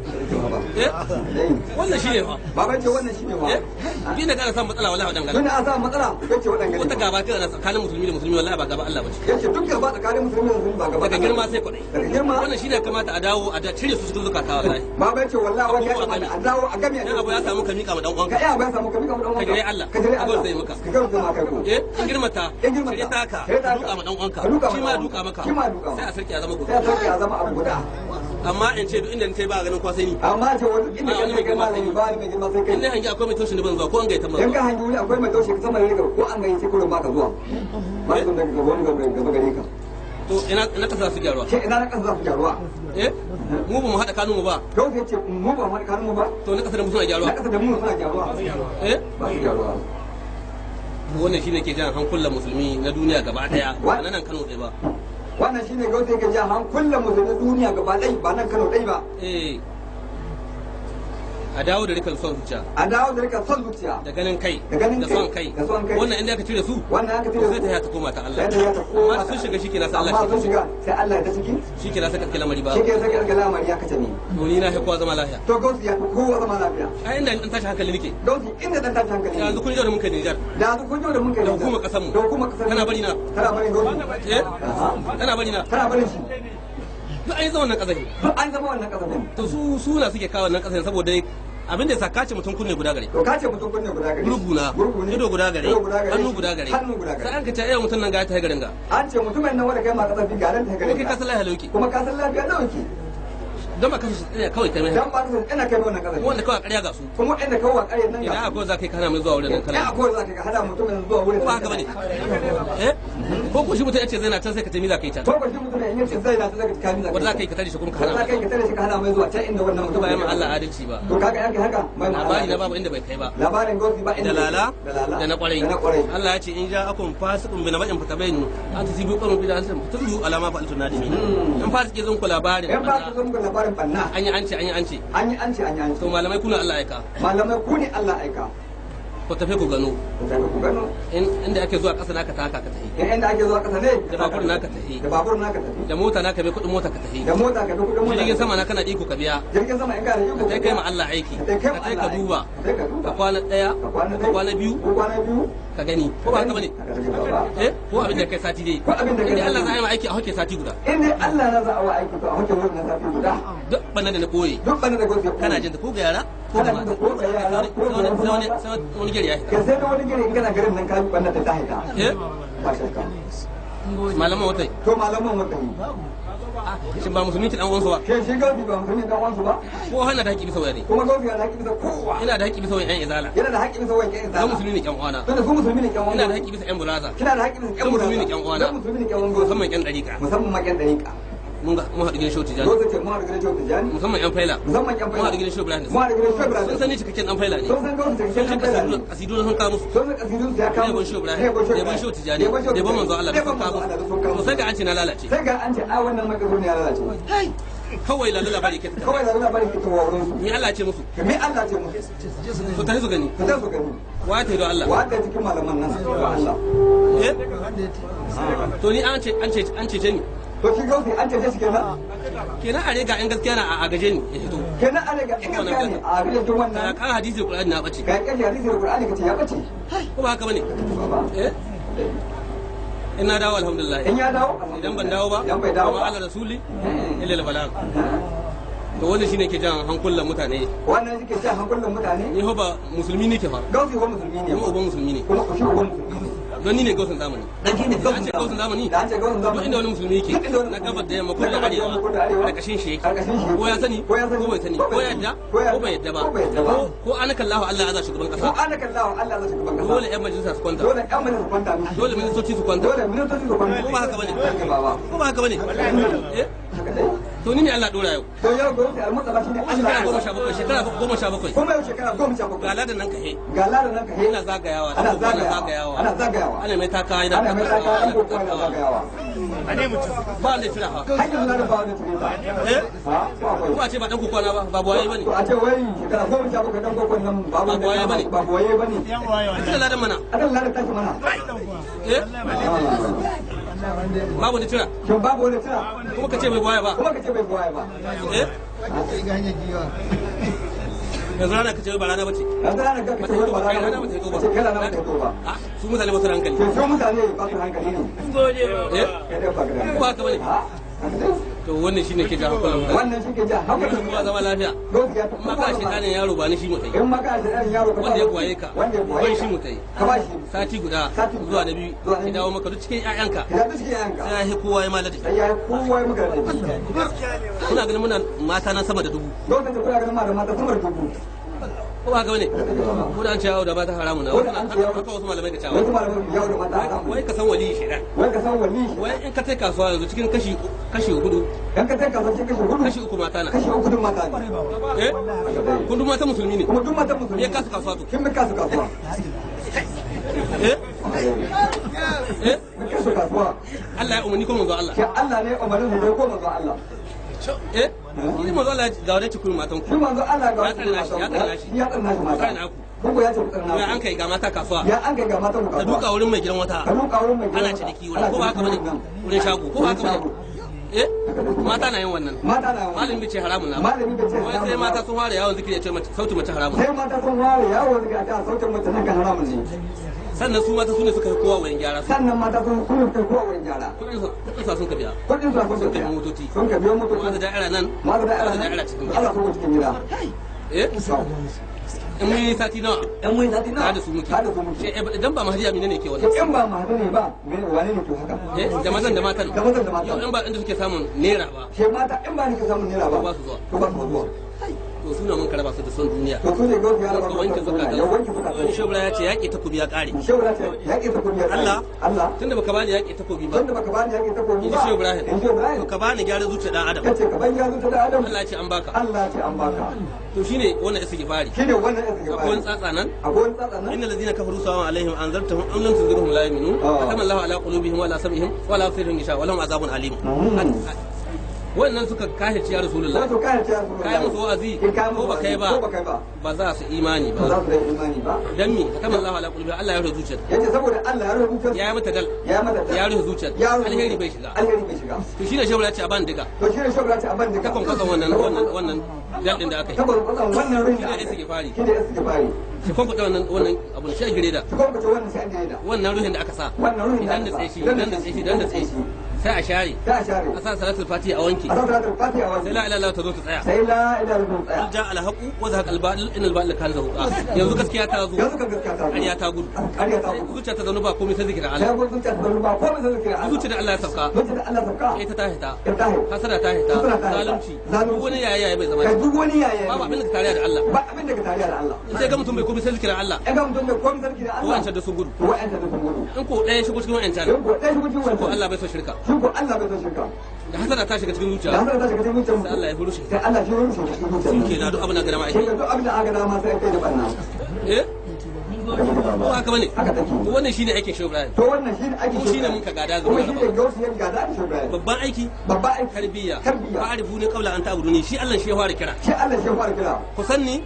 wannan shine fa baban ce wannan shine fa bi da kana san matsala wallahi wadan gana a san matsala yace wadan gana wata gaba kana tsakanin musulmi da musulmi wallahi ba gaba Allah bace yace duk gaba tsakanin musulmi da musulmi ba gaba daga girma sai kudai daga girma wannan shine kamata a dawo a cire su cikin zakata wallahi baban ce wallahi wani ya kamata a dawo a gami dan abu ya samu ka mika ma dan uwanka ka iya ba ya samu ka mika ma dan uwanka ka jira Allah ka jira Allah zai maka ka ga ma kai ko in girmata sai taka duka ma dan uwanka shi ma duka maka sai a sarki a zama guda sai sarki a zama abu guda amma in ce duk inda kai ba ganin kwasai ni amma ce wani inda kai kai malami ba mai girma sai kai in ne hangi akwai mai toshin da ban zuwa ko an gaita in ka hangi wani akwai mai toshin sama da riga ko an gayyace kullum baka zuwa ba su da gaba wani gaba gare ka to ina kasa su gyaruwa ina na kasa su gyaruwa mu ba mu haɗa kanun mu ba to sai ce mu ba mu haɗa kanun mu ba to na kasa da mu suna gyaruwa na kasa da mu suna gyaruwa ba su gyaruwa wannan shine ke jan hankulan musulmi na duniya gaba daya ba nan Kano ɗaya ba wannan shine gauta yake jan hankulan musulmi na duniya gaba ɗaya ba nan Kano ɗaya ba a dawo da rikar son zuciya a dawo da rikar son zuciya da ganin kai da son kai wannan inda aka cire su sai ta ya ta koma ta Allah amma sun shiga shike na sai Allah sun shiga sai Allah ya ta ciki shike na sai kalkala mari ba shike sai kalkala mari ya kace ni to ni na kowa zama lafiya to gausi ya kowa zama lafiya a inda dan tashi hankali nake gausi inda dan tashi hankali yanzu kun jo da mun kai Niger yanzu kun jo da mun kai da hukumar kasar mu da hukumar kasar kana bari na kana bari gausi kana bari na kana bari shi duk an zama wannan kasashe duk an zama wannan kasashe to su na suke kawo wannan kasashe saboda abin da ya sa kace mutum kunne guda gare to kace mutum kunne guda gare gurguna ido guda gare hannu guda gare sai an kace ayyukan mutum nan ga ta garin ga an ce mutumin nan wanda kai ma kasar ga nan ta garin kai ka san lafiya lauki kuma ka san lafiya lauki dan ba ka san kawai kai mai dan ba ka san ina kai wannan kasar wanda kawai ƙarya ga su kuma inda kawai ƙarya nan ga idan akwai za kai kana mai zuwa wurin nan kala akwai za ka hada mutumin zuwa wurin ba haka bane ko ko shi mutum yace zai na can sai ka ce ni za ka yi can ko ko shi mutum yace zai na can sai ka ni za wanda za ka yi ka tare shi kuma ka hana za ka yi ka tare shi ka hana mai zuwa can inda wannan mutum ba ya ma Allah adalci ba to kaga yanka haka mai labari na babu inda bai kai ba labarin gosi ba inda dalala da na kwarai Allah ya ce in ja akun fasiqun bi nabain fatabainu an tusibu qawmun bi dalatin tusibu alama fa altuna dimi in fasike zan ku labarin in fasike zan ku labarin banna an yi an ce to malamai kuna Allah aika malamai ku ne Allah aika ku tafi ku gano inda ake zuwa ƙasa naka taka ka tafi inda ake zuwa ƙasa ne da babur naka tafi da babur naka tafi da mota naka bai kuɗin mota ka tafi da mota ka bai kuɗin mota jirgin sama na kana iko ka biya jirgin sama in ka da iko ka kai ma Allah aiki ka kai ka duba ka kwana ɗaya ka kwana biyu ka gani ko ba ka bane ko abin da kai sati dai inda Allah za a yi ma aiki a hoke sati guda inda Allah na za a wa aiki to a hoke wurin sati guda duk bana da na koyi duk bana da gobe kana jin ta ko ga yara ko da mata wani gari ya hita ka sai da wani gari in kana garin nan ka bi bana ta hita ba shakka malaman wata to malaman wata shin ba musulmi dan uwansu ba shi gaubi ba musulmi dan uwansu ba ko hana da haƙi bisa waya ne kuma gaubi yana da haƙi bisa kowa ina da haƙi bisa wayan yan izala yana da haƙi bisa wayan yan izala musulmi ne ƴan uwana tunda su musulmi ne ƴan uwana ina da haƙi bisa ƴan bulaza kina da haƙi bisa ƴan bulaza musulmi ne ƴan uwana musulmi ne ƴan uwana musamman ƴan dariƙa musamman ƴan dariƙa mun haɗu gidan shoti jani ko zace mun haɗu gidan shoti jani musamman ƴan faila musamman ƴan faila mun haɗu gidan shoti ibrahim mun haɗu gidan shoti ibrahim sun sani cikakken ɗan faila ne sun san gaubi cikakken ɗan faila ne asidu sun kawo musu sun san asidu ya kawo musu ne ban shoti jani ne ban manzo Allah sun kawo musu sai ga an ce na lalace sai ga an ce a wannan magazin ya lalace kawai lalu labari ke kawai lalu labari ke ta wurin su ni Allah ce musu me Allah ce musu to tafi su gani to tafi su gani wa ta yi Allah wa ta cikin malaman nan Allah to ni an ce ni to shi gausi an ce shi kenan a rega in gaskiya na a gaje ni ya fito kenan a rega in gaskiya ne a gaje tun wannan kan hadisi Qur'ani na bace kai hadisi Qur'ani kace ya bace ko ba haka bane in na dawo alhamdulillah in ya dawo idan ban dawo ba idan bai dawo ba Allah rasuli illa al-balag to wannan shine ke jan hankulan mutane wannan yake jan hankulan mutane ni ho ba musulmi ne ke fa gausi ho musulmi ne kuma uban musulmi ne kuma shi uban musulmi ne don ni ne gausin zamani dan shi ne an ce gausin zamani da an ce gausin zamani inda wani musulmi yake na gabar da yamma ko da arewa karkashin shi yake ko ya sani ko bai sani ko ya yadda ko bai yadda ba ko an kallahu Allah ya za shugaban kasa ko an kallahu Allah ya za shugaban kasa dole ƴan majalisa su kwanta dole ƴan majalisa su kwanta dole ministoci su kwanta dole ministoci su kwanta ko ba haka bane ko ba haka bane to ni ne Allah dora yau to yau gwamnati al-mutaba shine Allah shekara 17 kuma yau shekara 17 ga ladan nan ka he ga ladan nan ka he ina zagayawa ana zagayawa ana mai taka ana mai taka ana ko ana zagayawa ane mutum ba ne tira ha hanyar ladan ba wani tira ko a ce ba dan kokona ba ba buwaye bane to a ce wai shekara 17 dan kokon nan ba buwaye bane ba buwaye bane ita ladan mana adan ladan take mana babu ne tira shin babu wani tira kuma ka ce bai buwaye ba kuma ka ce bai buwaye ba yanzu rana ka ce ba rana bace yanzu rana ka ce ba rana bace kai rana bace to ba su mutane ba su hankali su mutane ba su hankali ne ba ka bane to to wannan shine ke ja hankalin mutane wannan shi ke ja hankalin kowa zama lafiya gaskiya in ma ka shi ɗanin yaro ba ni shi mutai in ma ka shi ɗanin yaro ka wanda ya kwaye ka ban shi mutai ka ba shi sati guda zuwa na biyu ya dawo maka duk cikin ƴaƴanka ya duk cikin ƴaƴanka sai ya yi kowa ya malade sai ya yi kowa ya maka da kuna ganin muna mata nan sama da 1000 lokacin da kuna ganin mata sama da 1000 ko ba ga bane ko da an ce yawo da mata haramun na haka wasu malamai ka cewa wasu malamai yawo da mata haramun wai ka san wali shedan wai ka san wali wai in ka tai kasuwa yanzu cikin kashi hudu in ka tai kasuwa cikin kashi uku mata na kashi uku duk mata ne kun duk mata musulmi ne kuma duk mata musulmi ya kasu kasuwa to kin bi kasu kasuwa kasu kasuwa Allah ya umarni ko manzo Allah ke Allah ne umarnin da ko manzo Allah ni manzo Allah ga wadai cikin matan ku manzo Allah ga ya tsarna shi ya tsarna shi mata Kungo ya ce tsarna ya an kai ga mata kasuwa ya an kai ga mata kasuwa ka duka wurin mai gidan wata ka duka wurin mai gidan ana ciniki wurin ko ba haka bane wurin shago ko ba haka bane mata na yin wannan malami ce haramun na malami bai ce haramun sai mata sun fara yawon zikiri ya ce sautin mace haramun sai mata sun fara yawon zikiri a ce sautin mace nan kan haramun ne sannan su mata su ne suka fi kowa wurin gyara sannan mata sun fi kowa wurin gyara kudin sa sun ka biya kudin sa sun ka biya motoci sun ka biya motoci ma da da'ira nan ma da da'ira cikin gida Allah kuma cikin gida in mun yi sati nawa da su muke idan ba mahadi amina ne ke wannan in ba mahadi ne ba wane ne ke haka da mazan da matan yau in ba inda suke samun naira ba ke mata in ba ne ke samun naira ba ba su zuwa ba su zuwa to suna mun karaba su da son duniya to su ne gobe ya raba wanke zuka ya wanke zuka in shebra ya ce yaƙi takobi ya ƙare shebra ce yaƙi takobi ya ƙare Allah tunda baka bani yaƙi takobi ba tunda baka bani yaƙi takobi ba in Ibrahim to ka bani gyara zuciya dan adam kace ka bani gyara zuciya dan adam Allah ya ce an baka Allah ya ce an baka to shine wannan istighfari akwai wani tsatsa nan innal ladina kafaru sawa alaihim anzartahum am lam tunzirhum la yu'minun kama Allahu ala qulubihim wa ala sam'ihim wa ala absarihim gishawa wa lahum azabun alim wannan suka kahirci ya rasulullah kai musu wa'azi ko ba kai ba ba za su imani ba dan mi kama Allah ala qulubi Allah ya rufe zuciyar yace saboda Allah ya rufe zuciyar ya mata dal ya rufe zuciyar alheri bai shiga to shine shebra ya ce a ban diga kakon kasan wannan dal din da aka yi shine istighfari shi kon kuɗa wannan abun shi gire da wannan ruhin da aka sa idan da tsaye shi sai a share a sa salatul fatiha a wanke sai la ilaha ta zo ta tsaya sai la ilaha ta tsaya ja al haqu wa zahaqa al batil in al batil kana zahuqa yanzu gaskiya ta zo ƙarya ta gudu zuciya ta zaunu ba komai sai zikirin Allah zuciya da Allah ya sauka ita ta hita hasada ta hita zalunci duk wani yaya bai zama duk wani yaya ba abin da ka tariya da Allah ba abin da ka tariya da Allah sai ga mutum bai komai sai zikirin Allah ga mutum bai komai sai zikirin Allah wa'ancan da sun gudu in ko ɗaya shigo cikin wa'ancan ko Allah bai so shirka ko Allah bai son shirka da hasada ta shiga cikin zuciya da hasada ta shiga cikin zuciya sai Allah ya furu shi sai Allah ya furu shi cikin zuciya shi kenan duk abin da ga dama shi duk abin da aka dama sai kai da barna ko haka bane to wannan shine aikin Shehu Ibrahim to wannan shine aikin Shehu shine mun ka gada zuwa shine gausi ya gada Shehu Ibrahim babban aiki tarbiyya fa'arifu ne qabla an ta'buduni shi Allah shi ya fara kira ku sanni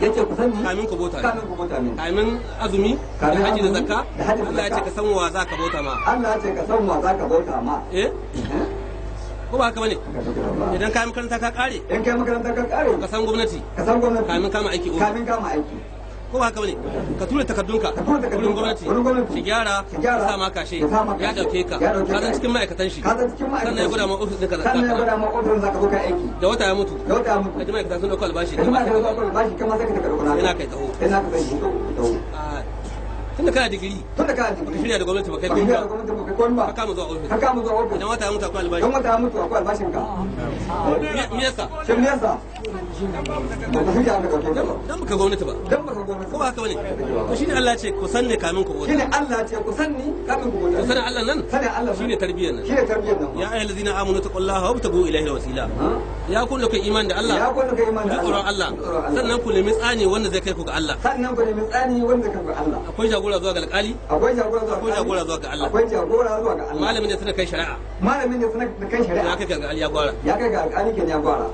yace ku sani kamin ku bota min kamin azumi da haji da zakka Allah ya ce ka san wa zaka bauta ma Allah ya ce ka san wa zaka bauta ma ko ba haka bane idan kayan makaranta ka kare in kayan makaranta ka kare ka san gwamnati kamin kama aiki ko ba haka bane ka tura takardunka wurin gwamnati shi gyara ya sa ma kashe ya dauke ka ka san cikin ma'aikatan shi sannan ya gwada ma ofis ɗinka da wata ya mutu ka ji ma'aikata sun dauko albashi yana kai taho tunda kana digiri baka shirya da gwamnati ba kai ba ka kama zuwa ofis idan wata ya mutu akwai albashin ka me yasa dan baka gwamnati ba ko ba haka bane to shine Allah ce ku sanne kamin ku bota shine Allah ce ku sanni kamin ku bota sanin Allah nan shine tarbiyyar nan ya ayyuhal ladina amanu taqullaha wabtagu ilayhi alwasila ya kun da kai iman da Allah ya kun da kai iman da Allah sannan ku nemi tsani wanda zai kai ku ga Allah akwai jagora zuwa ga alƙali akwai jagora zuwa ga Allah malamin da suna kai shari'a ya kai ga alƙali ya gwara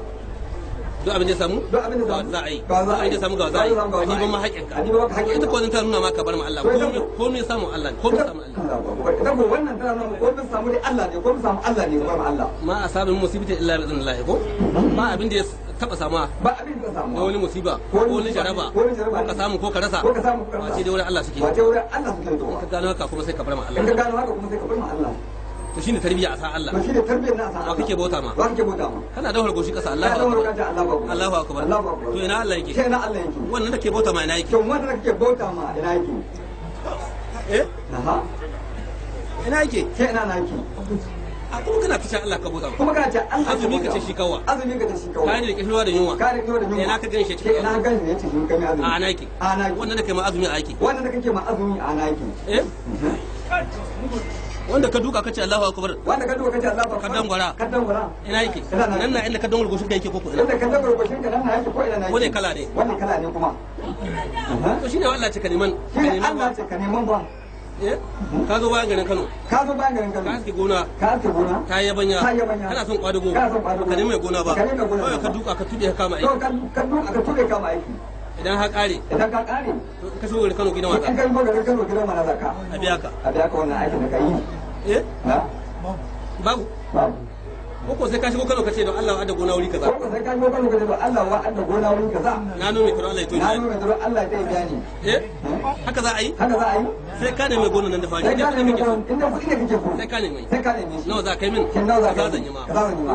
duk abin da samu za a yi abin da samu ga za a yi a diban ma haƙƙinka ita ko ta nuna ma ka bar ma Allah ko me samu Allah ko me samu Allah idan ko wannan tana nuna ko me samu dai Allah ne ko me samu Allah ne bar ma Allah ma asabin musibati illa bi idhnillah ko ba abin da ya taba samuwa ba abin da samu wani musiba ko wani jaraba ko ka samu ko ka rasa wace dai wurin Allah suke wace wurin Allah suke to ka gano haka kuma sai ka bar ma Allah ka gano haka kuma sai ka bar ma Allah to shine tarbiyya a sa Allah to shine tarbiyyar na sa Allah wa kake bauta ma wa kake bauta ma kana da harkoshi kasa Allahu akbar to ina Allah yake sai ina Allah yake wannan da ke bauta ma ina yake to wannan da kake bauta ma ina yake aha ina yake sai ina na yake a kuma kana ta Allah ka bauta kuma kana ta Allah azumi ka ce shi kawwa azumi ka ce shi kawwa kai ne kishirwa da yunwa ina ka ganshi cikin ina ka ganshi ne cikin kai azumi a naki wannan da kai ma azumi a aiki wannan da kake ma azumi a naki wanda ka duka kace Allahu akbar wanda ka duka kace Allahu akbar ka dangwara ina yake nan na inda ka dangwara goshin ka yake ko ina inda ka dangwara goshin ka nan na yake ko ina na yake wani kala ne kuma to shine Allah ce ka neman Allah ce ka neman ba ka zo bayan garin Kano ka aske gona ka yabanya kana son kwadugo ka nemi mai gona ba kawai ka duka ka tude ka kama aiki idan ka kare ka shigo garin Kano gidan wasa in ka shigo garin Kano gidan wasa zaka a biya ka wannan aikin da ka yi babu ko sai ka shigo Kano kace don Allah wa adda gona wuri kaza ko sai ka shigo Kano kace don Allah wa adda gona wuri kaza na nome karo Allah ya to na nome karo Allah ya bayani haka za a yi sai ka neme gona nan da fari inda kuɗi kake so sai ka neme shi nawa za ka yi min kaza zan yi ma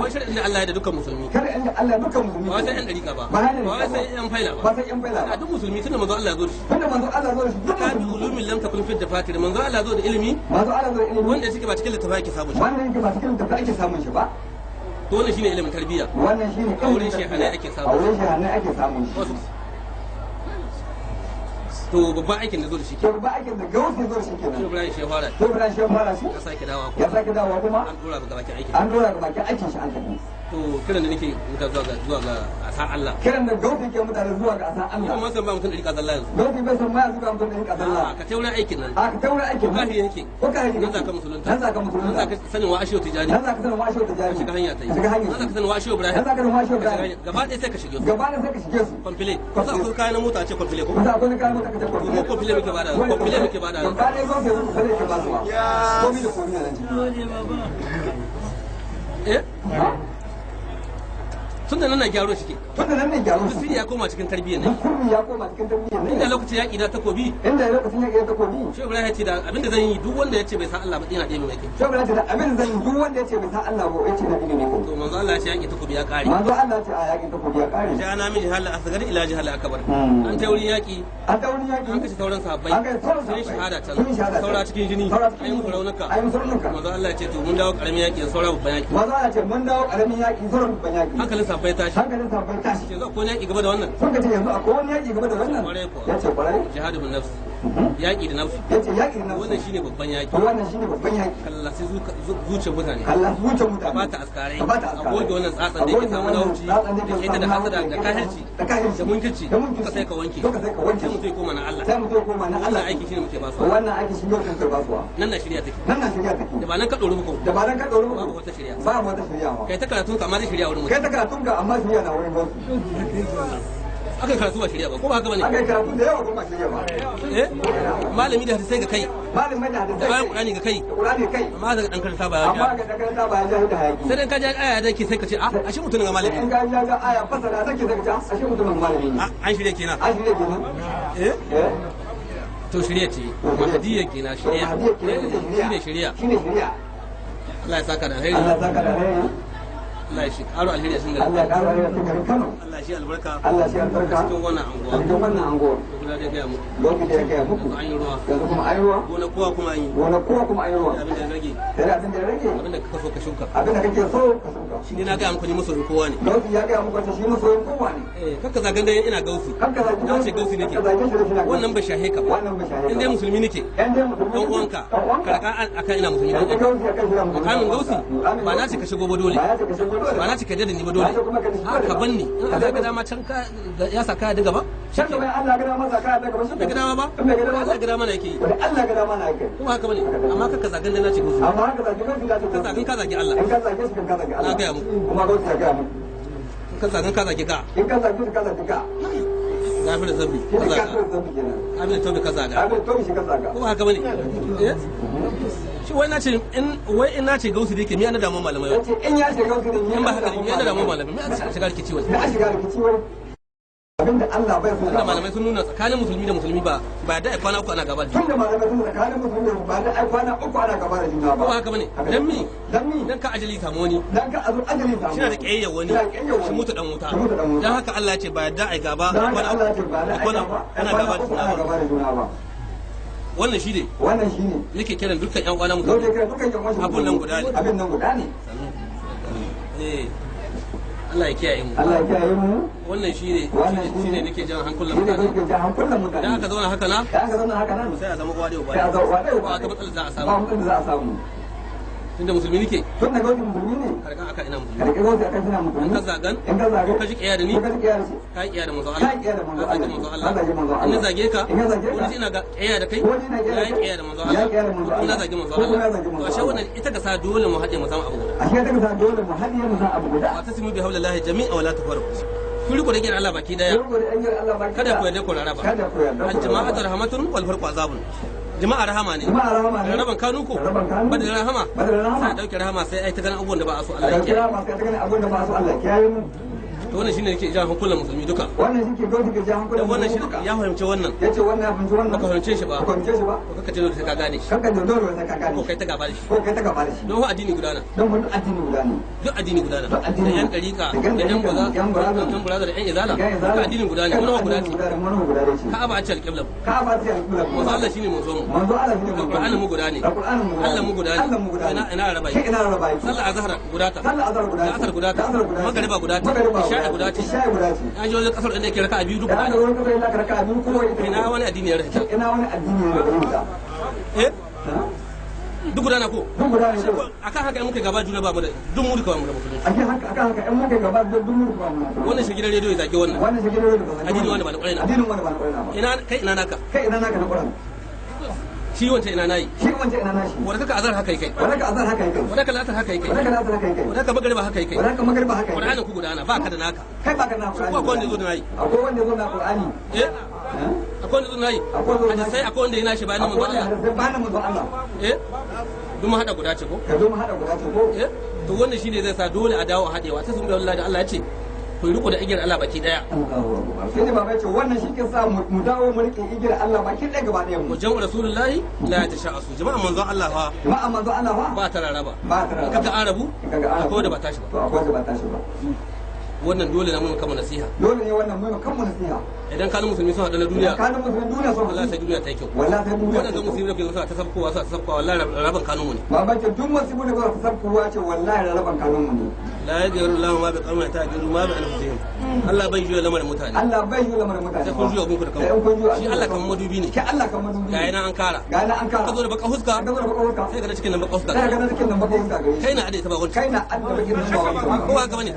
wai shirin da Allah ya da dukkan musulmi kada inda Allah ya dukkan musulmi ba sai yan dariƙa ba ba sai yan faila ba duk musulmi tunda manzo Allah ya zo da shi dukkan ulumin lam takun fi dafatir manzo Allah ya zo da ilimi wanda yake ba cikin littafi ake samun shi ba to wannan shine ilimin tarbiyya wannan shine auren shehanai ake samu to babban aikin da zo da shi to babban aikin da gausi zo da shi kenan to Ibrahim Shefara shi ya sake dawa kuma an dora ga bakin aikin shi an tafi to kiran da nake zuwa ga asa Allah kiran da gausi ke mutane zuwa ga asa Allah kuma san ba mutum da zalla yanzu gausi bai san ma zuwa mutum da zalla ka taura aikin nan ka taura aikin ka hiri yake ko ka hiri nan zaka musulunta nan zaka sanin wa ashiyo tijani nan zaka sanin wa ashiyo tijani shiga hanya ta yi nan zaka sanin wa ashiyo Ibrahim nan zaka sanin wa ashiyo Ibrahim gaba ɗaya sai ka shige su komple ko sa ko kayan mota ce komple ko sa ko kayan mota ka ce komple komple muke bada ba dai gausi sai ke ba su ba komai da komai nan tun da nan na gyaro shi ke duk ya koma cikin tarbiyyar ne inda lokacin yaƙi da takobi shi Ibrahim ya ce da abinda zan yi duk wanda ya ce bai san Allah ba dina ɗaya mai kai shi Ibrahim ya ce da abinda zan yi duk wanda ya ce bai san Allah ba ya ce na ɗaya mai kai to manzo Allah ya ce yaƙi takobi ya ƙare manzo Allah ya ce a yaƙi takobi ya ƙare ja na min jihal asgar ila jihal akbar an ta wurin yaƙi an kashe sauran sahabbai sun shahada can saura cikin jini ayi musu raunuka manzo Allah ya ce to mun dawo ƙaramin yaƙi saura babban yaƙi manzo Allah ya ce mun dawo ƙaramin yaƙi saura babban yaƙi hankalin sahabbai tashi yanzu akwai wani yaƙi gaba da wannan sun ka ce yanzu akwai wani yaƙi gaba da wannan ya ce kwarai jihadu bin nafsi yaƙi da nafsi wannan shine babban yaƙi kallaci zuciyar mutane ba ta askarai a goge wannan tsatsan da yake samu na wuci da ke da hasada da kahirci da munkirci duka sai ka wanke sai mutum ya koma na Allah wannan aiki shine muke ba su nan na shirya take da ba nan ka ɗori muku babu wata shirya kai ta karatun ka amma zai shirya wurin mutum aka yi karatu ba shirya ba ko ba haka bane aka yi karatu da yawa ko ba shirya ba malami da hadisai ga kai malamai da hadisai bayan Qur'ani ga kai amma daga dan karanta ba ya da hayaki sai dan ka ji aya da ke sai ka ce a ashe mutumin ga malami in ka ji aya fasara take sai ka ce ashe mutumin malami ne an shirye kenan to shirye ce mahdiya kenan shirye Allah ya saka da alheri Allah shi karo alheri sun gari. Allah ya karo alheri sun gari Kano. Allah shi albarka. Cikin wannan anguwa. Kula da gaya muku. Lokaci da gaya muku. An yi ruwa. Yanzu kuma an yi ruwa. Gona kowa kuma an yi. Ruwa. Abin da rage. Sai abin da rage. Abin da kaka so ka shuka. Abin da kake so ka shuka. Shi ne na gaya muku ni masoyin kowa ne. Gausi ya gaya muku shi masoyin kowa ne. Kakka zagan dai ina gausi. Na ce gausi nake. Wannan ba shahe ka ba. In dai musulmi nake. Dan uwanka. Karaka akan ina musulmi nake. Makamin gausi ba na ce ka shigo ba dole. Ba na ce ka dada ni ba dole ka banni in Allah ga dama can ka ya saka da gaba can gaba Allah ga dama saka da gaba bai ga dama ba Allah ga dama na yake Allah ga dama na yake kuma haka bane amma kaka zagan da nace gusu amma haka zagan ka zagan ka zagi Allah in ka zage shi ka zagi Allah na ga mu kuma ga ya ga mu ka zagan ka zagi ka in ka zage shi ka zagi ka gafir zambi ka zaga abin tobi ka zaga kuma haka bane shi wai na ce in na ce gausu da yake miya na damuwar malamai in ya ce gausu da in ba haka ne miya na damuwar malamai miya shiga rikici wai abinda Allah bai so tunda malamai sun nuna tsakanin musulmi da musulmi ba da ai kwana uku ana gaba da tunda malamai sun tsakanin musulmi ba da ai kwana uku ana gaba da juna ba ko haka bane dan ka ajali samu wani dan ka azu ajali samu shi da kiyayya wani shi mutu dan wuta dan haka Allah ya ce ba da ai gaba ana gaba da juna ba wannan shi ne nake kiran dukkan yan uwana musulmi abun nan guda ne Allah ya kiyaye mu wannan shi ne nake jan hankulan mutane dan aka zauna haka na sai a zama uwa da uba ba ga matsala za a samu tunda musulmi nake tun da gautin musulmi ne karkan aka ina musulmi karkan gautin aka ina musulmi in ka zagan ko ka ji kiyaye da ni ka yi kiyaye da manzo Allah in zage ka wani ina ga kiyaye da kai ya yi kiyaye da manzo Allah ina zage manzo Allah to ashe wannan ita ka sa dole mu haɗe mu samu abu guda ashe ta ka sa dole mu haɗe mu samu abu guda wa tasimu bi hawlillahi jami'a wala tafarraqu kun riko da gina Allah baki daya kada ku yarda ku raraba al jama'atu rahmatun wal farqu azabun jama'a rahama ne raban kanu ko badal rahama sai dauke rahama sai ai ta ganin abubuwan da ba a so Allah ya kiyaye to wannan shine yake jan hankulan musulmi duka wannan shi ke gauti ke jan hankulan wannan shi ya fahimci wannan yace wannan ya fahimci wannan ka fahimce shi ba ko kaka ce dole sai ka gane shi kaka dole sai ka gane ko kai ta gaba da shi don addini guda ne duk addini guda ne da yan dariqa da yan guraza da yan izala duk addini guda ne wannan guda ce ka'aba a ce alqibla manzo Allah shine manzo mu Qur'ani mu guda ne Allah mu guda ne ina raba sallar azhar guda ta asar guda ta magriba guda ta isha'i guda ce an ji wani kasar inda yake raka'a biyu duk guda ne ina wani addini ya rahita duk guda na ko akan haka in muka gaba juna ba mu da duk mu duka ba mu da musulunci akan haka in muka gaba duk mu duka ba mu da wannan shi gidan rediyo ya zage wannan addini wanda ba na ƙwarai na ina ina naka na ƙwarai shi wancan ina nayi wanda kaka azar haka kai wanda ka latar haka kai wanda ka magariba haka kai Qur'ani ku gudana ba ka da naka kai ba ka da naka akwai wanda zo da nayi akwai wanda zo da Qur'ani akwai wanda zo da nayi sai akwai wanda yana shi bayan manzo Allah duk mu hada guda ce ko to wannan shine zai sa dole a dawo a hadewa ta sun bi wallahi da Allah ya ce ku riko da igiyar Allah baki daya sai ne baba ce wannan shi ke sa mu dawo mu rike igiyar Allah baki daya gaba daya mu wajen rasulullahi la tasha'asu jama'a manzon Allah fa ba ta raraba kaga arabu akwai da ba tashi ba wannan dole ne mun kama nasiha dole ne wannan mun kama nasiha idan kanin musulmi sun hada na duniya sun wallahi sai duniya ta yi kyau wannan ga musulmi da ke zuwa ta sabkowa wallahi raban kanun mu ne baba ce duk musulmi da zuwa ta sabkowa ce wallahi raban kanun mu ne la yaghfiru Allahu ma bi qawmin ta'dilu ma bi anfusihim Allah bai juya lamarin mutane sai kun juya gunku da kanku shi Allah kan madubi ne ga yana an kara ka zo da baka huska sai ga cikin nan baka huska kai na ade ta ba wani kowa ga bane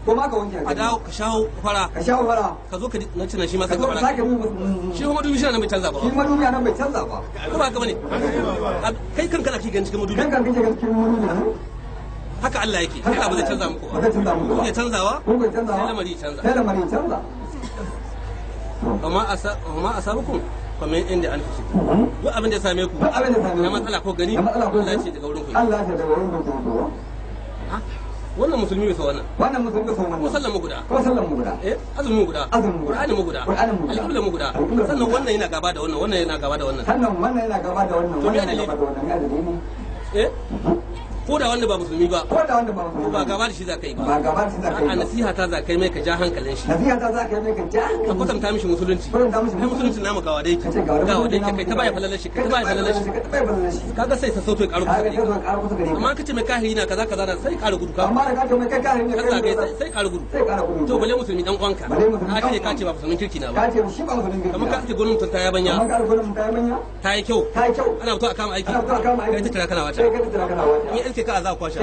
ko ma ka wanke a dawo ka shawo fara ka zo ka na cinan shi ma ka fara shi kuma madubi shi nan bai canza ba ko ba ga bane kai kanka na ki gan cikin madubi haka Allah yake haka ba zai canza muku ba ku ke canzawa sai lamari canza amma asabukum kamar inda an fi duk abin da ya same ku na matsala ko gani Allah ce daga wurin ku wannan musulmi bai so wannan ko sallan mu guda azumin mu guda qur'ani mu guda alqibla mu guda sannan wannan yana gaba da wannan yana gaba da wannan to me dalili ko da wanda ba musulmi ba ba gaba da shi za ka yi ba a nasiha ta za ka yi mai ka ja hankalin shi ka kwatanta mishi musulunci kai musulunci namu gawa dai kai ta baya falalar shi kaga sai sa sauto ya karu kusa gare amma ka ce mai kahiri na kaza na sai karu gudu ka sai karu gudu to bale musulmi dan uwanka ka ce ba musulmin kirki na ba kamar ka ce gwamnatin ta ya banya ta yi kyau ana fito a kama aiki kai ta tara kana wata iske ka za a kwashe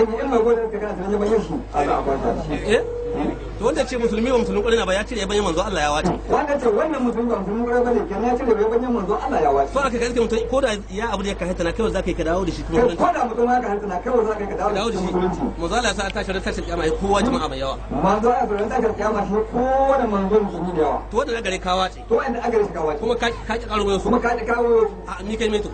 to wanda ce musulmi ba musulmi ƙwarina ba ya cire yabanyin manzo Allah ya wace wanda ce wannan musulmi ba musulmi ƙwarina ba ne kenan ya cire yabanyin manzo Allah ya wace so aka gaske mutum ko da ya abu da ya kahanta na kawai zaka yi ka dawo da shi kuma ko da mutum ya kahanta na kawai zaka yi ka dawo da shi manzo Allah ya sa ta shirin tashin kiyama kowa jama'a mai yawa manzo Allah ya tashin kiyama shi kowa da manzo musulmi da yawa to wanda na gare ka wace to wanda aka gare ka wace kuma ka ki karo mai su kuma ka ki kawo a ni kai mai to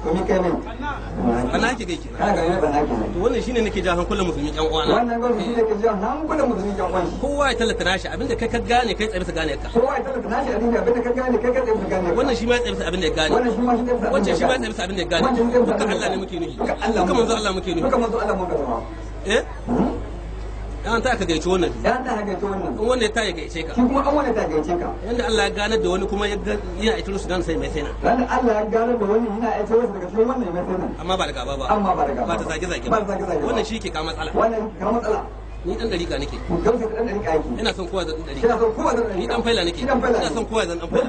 ana yake gaike to wannan shine nake ja hankulan musulmi yan uwana wannan gwamnati shine ke ja hankulan musulmi yan uwana kowa ya tallata nashi abinda kai ka gane kai tsaye gane ka kowa ya tallata nashi addini abinda ka gane kai tsaye gane wannan shi ma ya tsaye abinda ya gane wannan shi ma shi tsaye wancan shi ma ya tsaye abinda ya gane duka Allah ne muke nufi duka manzo Allah muke nufi duka manzo Allah muke nufi yan ta ka gaice wannan yan ta ka gaice wannan in wanda ya ta ya gaice ka shi kuma an wanda ta gaice ka yanda Allah ya ganar da wani kuma yana aitaro su dan sai mai saina dan Allah ya ganar da wani yana aitaro su daga cikin wannan mai saina amma ba da gaba ba amma ba da gaba ba ta zage zage ba ta zage zage wannan shi ke ka matsala wannan ka matsala ni dan dariƙa nake gausa dan dariƙa yake ina son kowa zan dariƙa ina son kowa zan dariƙa ni dan faila nake ina son kowa zan dan faila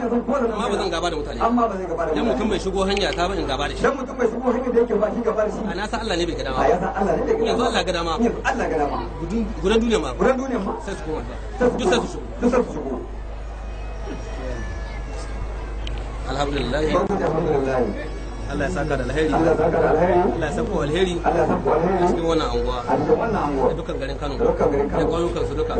amma ba zan gaba da mutane amma ba zan gaba da dan mutum bai shigo hanya ta ba in gaba da shi dan mutum bai shigo hanya da yake ba shi gaba da shi ana sa Allah ne bai ga dama ya san Allah ne bai ga dama yanzu Allah ga dama yanzu Allah ga dama gudan duniya ma sai su koma duk sai su shigo duk sai su shigo alhamdulillah Allah ya saka da alheri Allah ya saka da alheri Allah ya sako alheri Allah ya sako alheri a cikin wannan anguwa a cikin wannan anguwa da dukkan garin Kano dukkan garin Kano da ƙauyukan su duka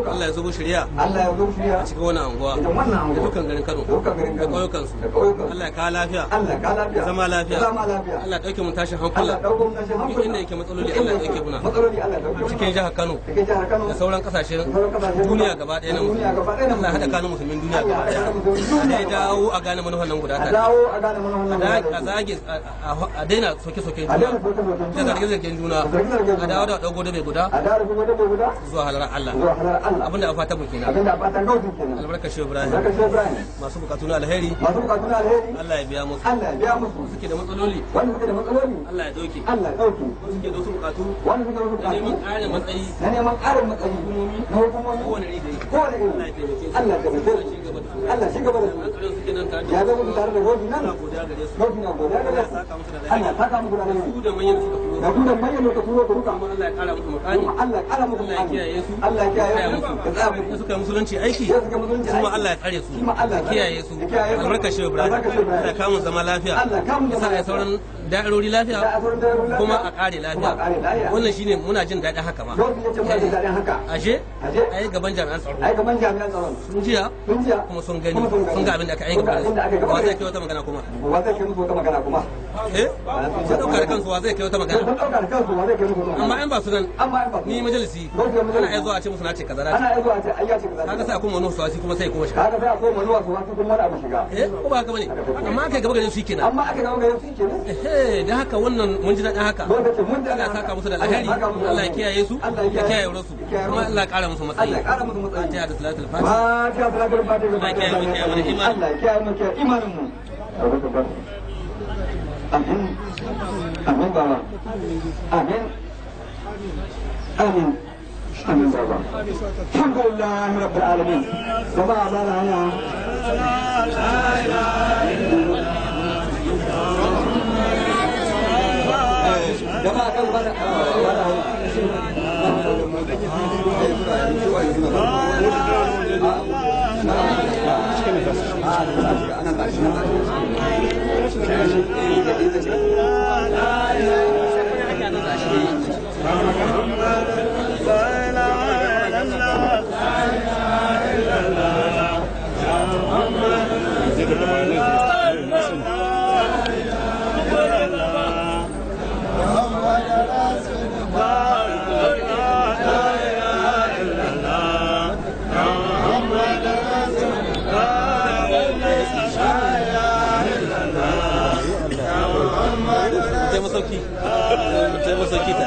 Allah ya zubo shari'a Allah ya zubo shari'a a cikin wannan anguwa cikin wannan anguwa da dukkan garin Kano dukkan garin da Kano ƙauyukan su da ƙauyukan Allah ya kawo lafiya Allah ya kawo lafiya zama lafiya zama lafiya Allah ya dauke mu tashin hankula Allah ya dauke mu tashin hankula inda yake matsaloli Allah ya dauke muna matsaloli Allah ya dauke cikin jihar Kano cikin jihar Kano da sauran kasashen duniya gaba ɗaya na musulmi Allah ya haɗa kanun musulmin duniya gaba ɗaya a dawo a gane manufan nan guda ta dawo a gane manufan nan guda a zage a daina soke-soken juna da zarge-zargen juna a dawo da ɗago da bai guda zuwa halar Allah abinda a fata mu kenan albarkar shehu Ibrahim masu bukatu na alheri Allah ya biya musu suke da matsaloli Allah ya dauke suke da wasu bukatu da neman ƙarin matsayi na hukumomi kowane iri Allah ya taimake su Allah shi gaba da su ya zama tare da gobi nan gobi na godiya gare su Allah ta ka muku da su da manyan suka turo da dudan manyan da turo ku duka Allah ya kara muku makani Allah ya kara muku makani Allah ya kiyaye su Allah ya kiyaye su da tsaya muku suka musulunci aiki kuma Allah ya tsare su ya kiyaye su albarka shehu Ibrahim Allah ya kawo zama lafiya ya sa ai sauran da'irori lafiya kuma a kare lafiya wannan shine muna jin daɗin haka ma ashe ai gaban jami'an tsaro sun jiya kuma sun gani sun ga abin da aka aika ba zai kai wata magana kuma sun dauka da kansu wa zai kai wata magana amma in ba su nan ni majalisi ana iya zuwa a ce musu na ce kaza kaga sai akwai manuwa suwasi kuma sai kuma shiga ko ba haka bane amma aka gaba garin su kenan da haka wannan mun ji daɗin haka Allah ya saka musu da alheri Allah ya kiyaye su ya kiyaye rasu kuma Allah ya kara musu matsayi Fatiha da salatul fatiha Allah ya kiyaye mu kiyaye mana imani Allah ya kiyaye mu kiyaye imanin mu amin amin baba amin amin amin baba alhamdulillah rabbil alamin baba baba ya jama'a kan bada masauki ta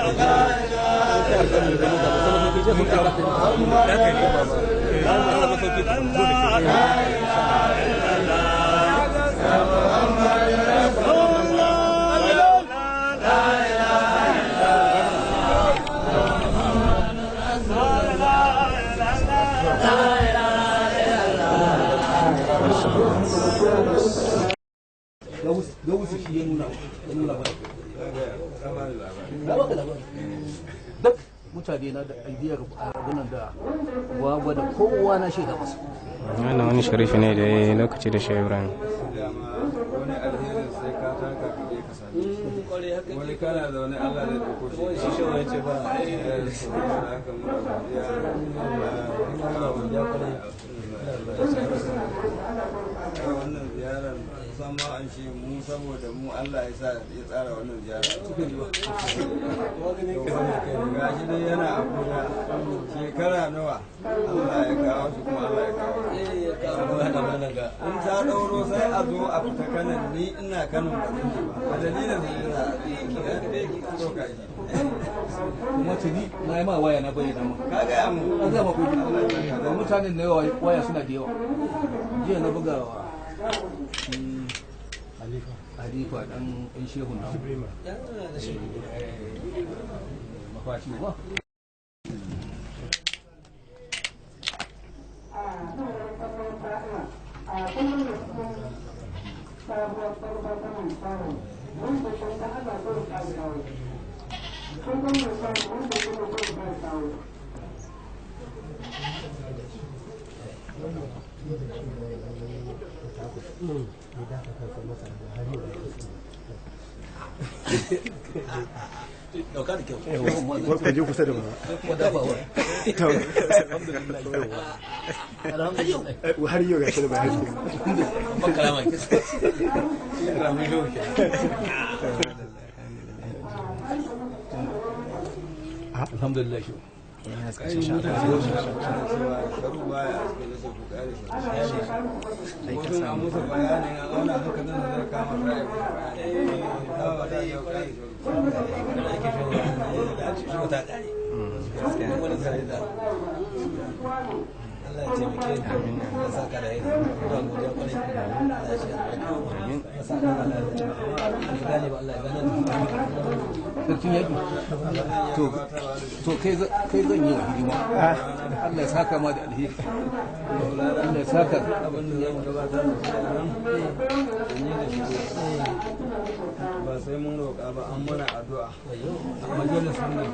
duk mutane na da aidiyar abunan da gwagwa da kowa na shaida masu wannan wani sharifi ne da ya lokaci da shehu Ibrahim wani alherin sai ka taka ka je ka sami wani kana zaune Allah zai ɗauko shi shi ya ce ba haka muna godiya wannan ziyarar musamman an shi mu saboda mu Allah ya sa ya tsara wannan ziyara ga shi dai yana Abuja shekara nawa Allah ya kawo shi kuma Allah ya kawo in ta ɗauro sai a zo a fita kanan ni ina Kano ba zan je ba a dalilin so ka ji kuma tuni na yi ma waya na bayyana ma ka ga mu an zama kuɗi da mutanen da yawa waya suna da yawa jiya na bugawa Halifa dan shehu na mafaci ba dauka da kyau ka je kusa da mu har yau ga shi da bayan makarama alhamdulillah Allah ya taimake ka ya saka da yi ba godiya kwarai Allah ya shi ya saka da lafiya gane ba Allah ya gane sarkin yaƙi to kai zan yi wa hidima Allah ya saka ma da alheri Allah ya saka abin da zamu gabatar da ba sai mun roƙa ba an mana addu'a a majalisar nan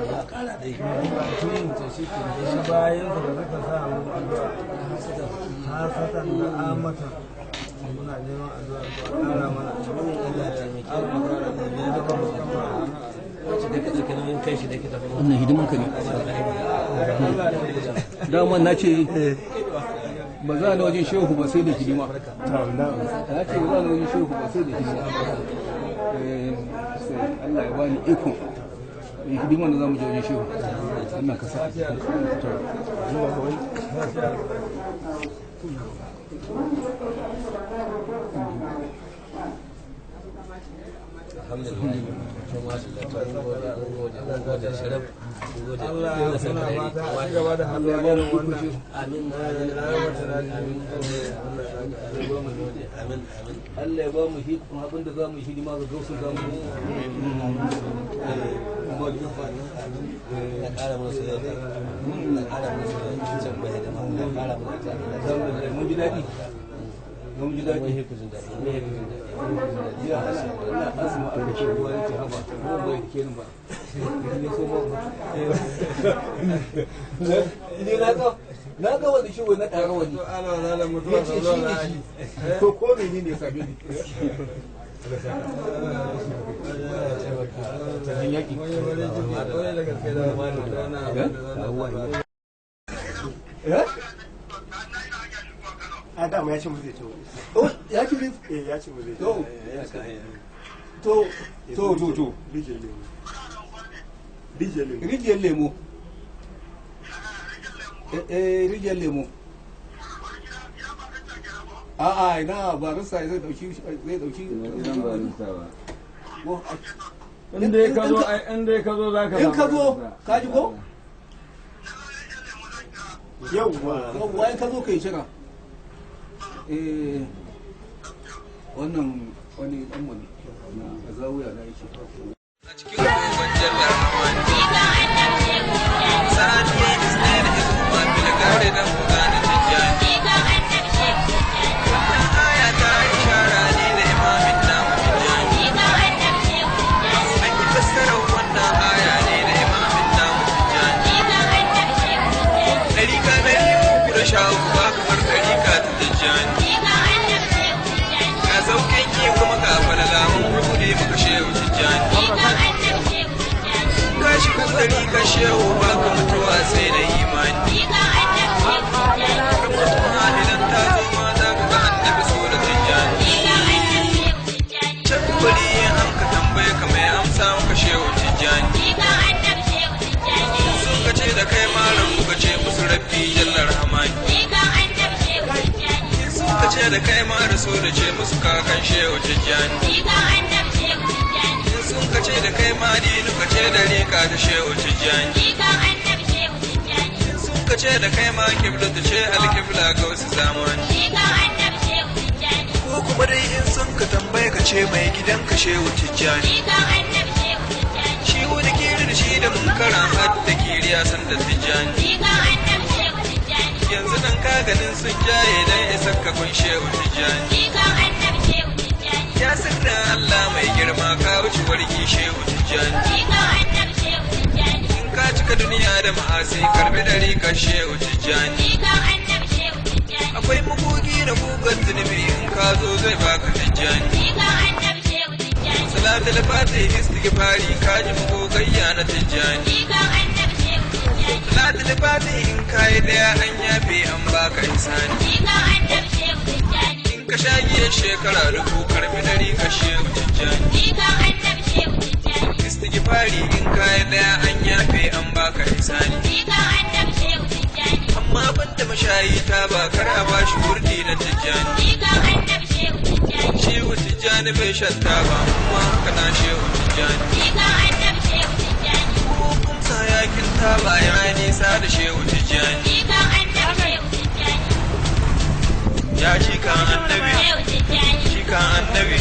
ya kara da yi tun ta shi ke shi bayan da suka sa mu addu'a hasatan da amatan muna neman addu'a ko ƙara mana Allah ya taimake mu ya da kuma wacce da ka ɗauki nauyin kai shi da ke tafi wannan hidiman ka ne dama na ce ba za na wajen shehu ba sai da hidima na ce ba za na wajen shehu ba sai da hidima sai Allah ya bani iko yi hidiman da za mu je wajen shehu Allah ka sa Allah ya ba mu hikima abin da za mu yi hidima ga gausu za mu ya kara mana soyayya ya kara mana soyayya can bai da ma ya kara mana ta mun ji daɗi mun ji daɗi mai hekujin daɗi ya ana asma a kashe ruwa ya ce haba ruwan bai ke ni ba ne so ba na ga wani shi wani ɗara wani ana da mutuwa ya ce shi ne shi to ko mene ne ya same ni sarkin yaƙi a dama ya ce mu zai to ya ci ne ya ce mu zai to rijiyar lemo rijiyar lemo a'a ina barista zai dauki inda ya kazo za ka in ka zo ka ji ko yawwa in ka zo ka yi shira wannan wani dan wani a zawuya na yake a cikin gogon jallar hamani sa'adu ya yi tsaye da hikuma fil gare da mugane tijjani wannan aya ta ishara ne da imamin namu tijjani an yi fassarar wannan aya ne da imamin namu tijjani ɗarika na yi muku da shawo ba kamar ɗarika ta tijjani ga sauƙin yi kuma ga falala mun rubuce muka shehu tijjani gashi kasari ka shehu ba ka mutuwa sai da imani ka mutuwa idan ta zo ma za ka ga annabi da kai ma raso da ce musu kakan shehu tijjani in sun ka ce da kai ma dinu ka ce da rika ta shehu tijjani in sun ka ce da kai ma kibla ta ce alkibla ga wasu zamani ko kuma dai in sun ka tambaye ka ce mai gidan ka shehu tijjani shi wani kiri da shi da munkara har da kiriya san da tijjani yanzu dan ka ganin sun jaye dan isar ka kun shehu tijjani ya sirra Allah mai girma ka wuce warki shehu tijjani in ka cika duniya da ma'asi karbi dari ka shehu tijjani akwai magogi da gugar zunubi in ka zo zai baka tijjani salatul fatih istighfari ka ji magogayya na tijjani salatul fatih in ka yi daya an yafe an baka insani in ka sha giyar shekara dubu karbi dari ka shehu tijjani istighfari in ka yi daya an yafe an baka insani amma banda mashayi ta ba kar a bashi wurdi na tijjani shehu tijjani bai shan taba amma haka na shehu tijjani ko kumsa yakin taba ya nisa da shehu tijjani ya shi kan annabi shi kan annabi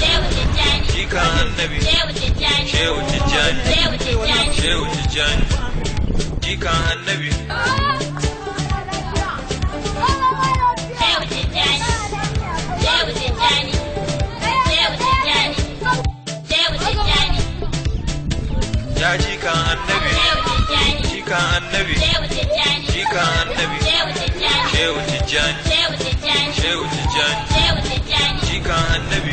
shi kan annabi shehu tijjani shehu tijjani shi kan annabi ya ji kan annabi ji kan annabi ji kan annabi shehu tijjani shehu tijjani ji kan annabi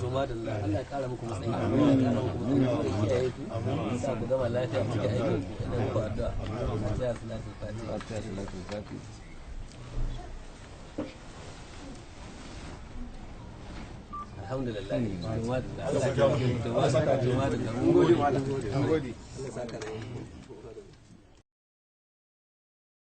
to madalla Allah ya kara muku matsayi Allah ya kara muku matsayi da kiyaye ku sa ku gama lafiya cikin aikin ku ina muku addu'a ya salatul fatiha ya salatul fatiha alhamdulillah to madalla Allah ya kara muku to madalla mun gode Allah ya saka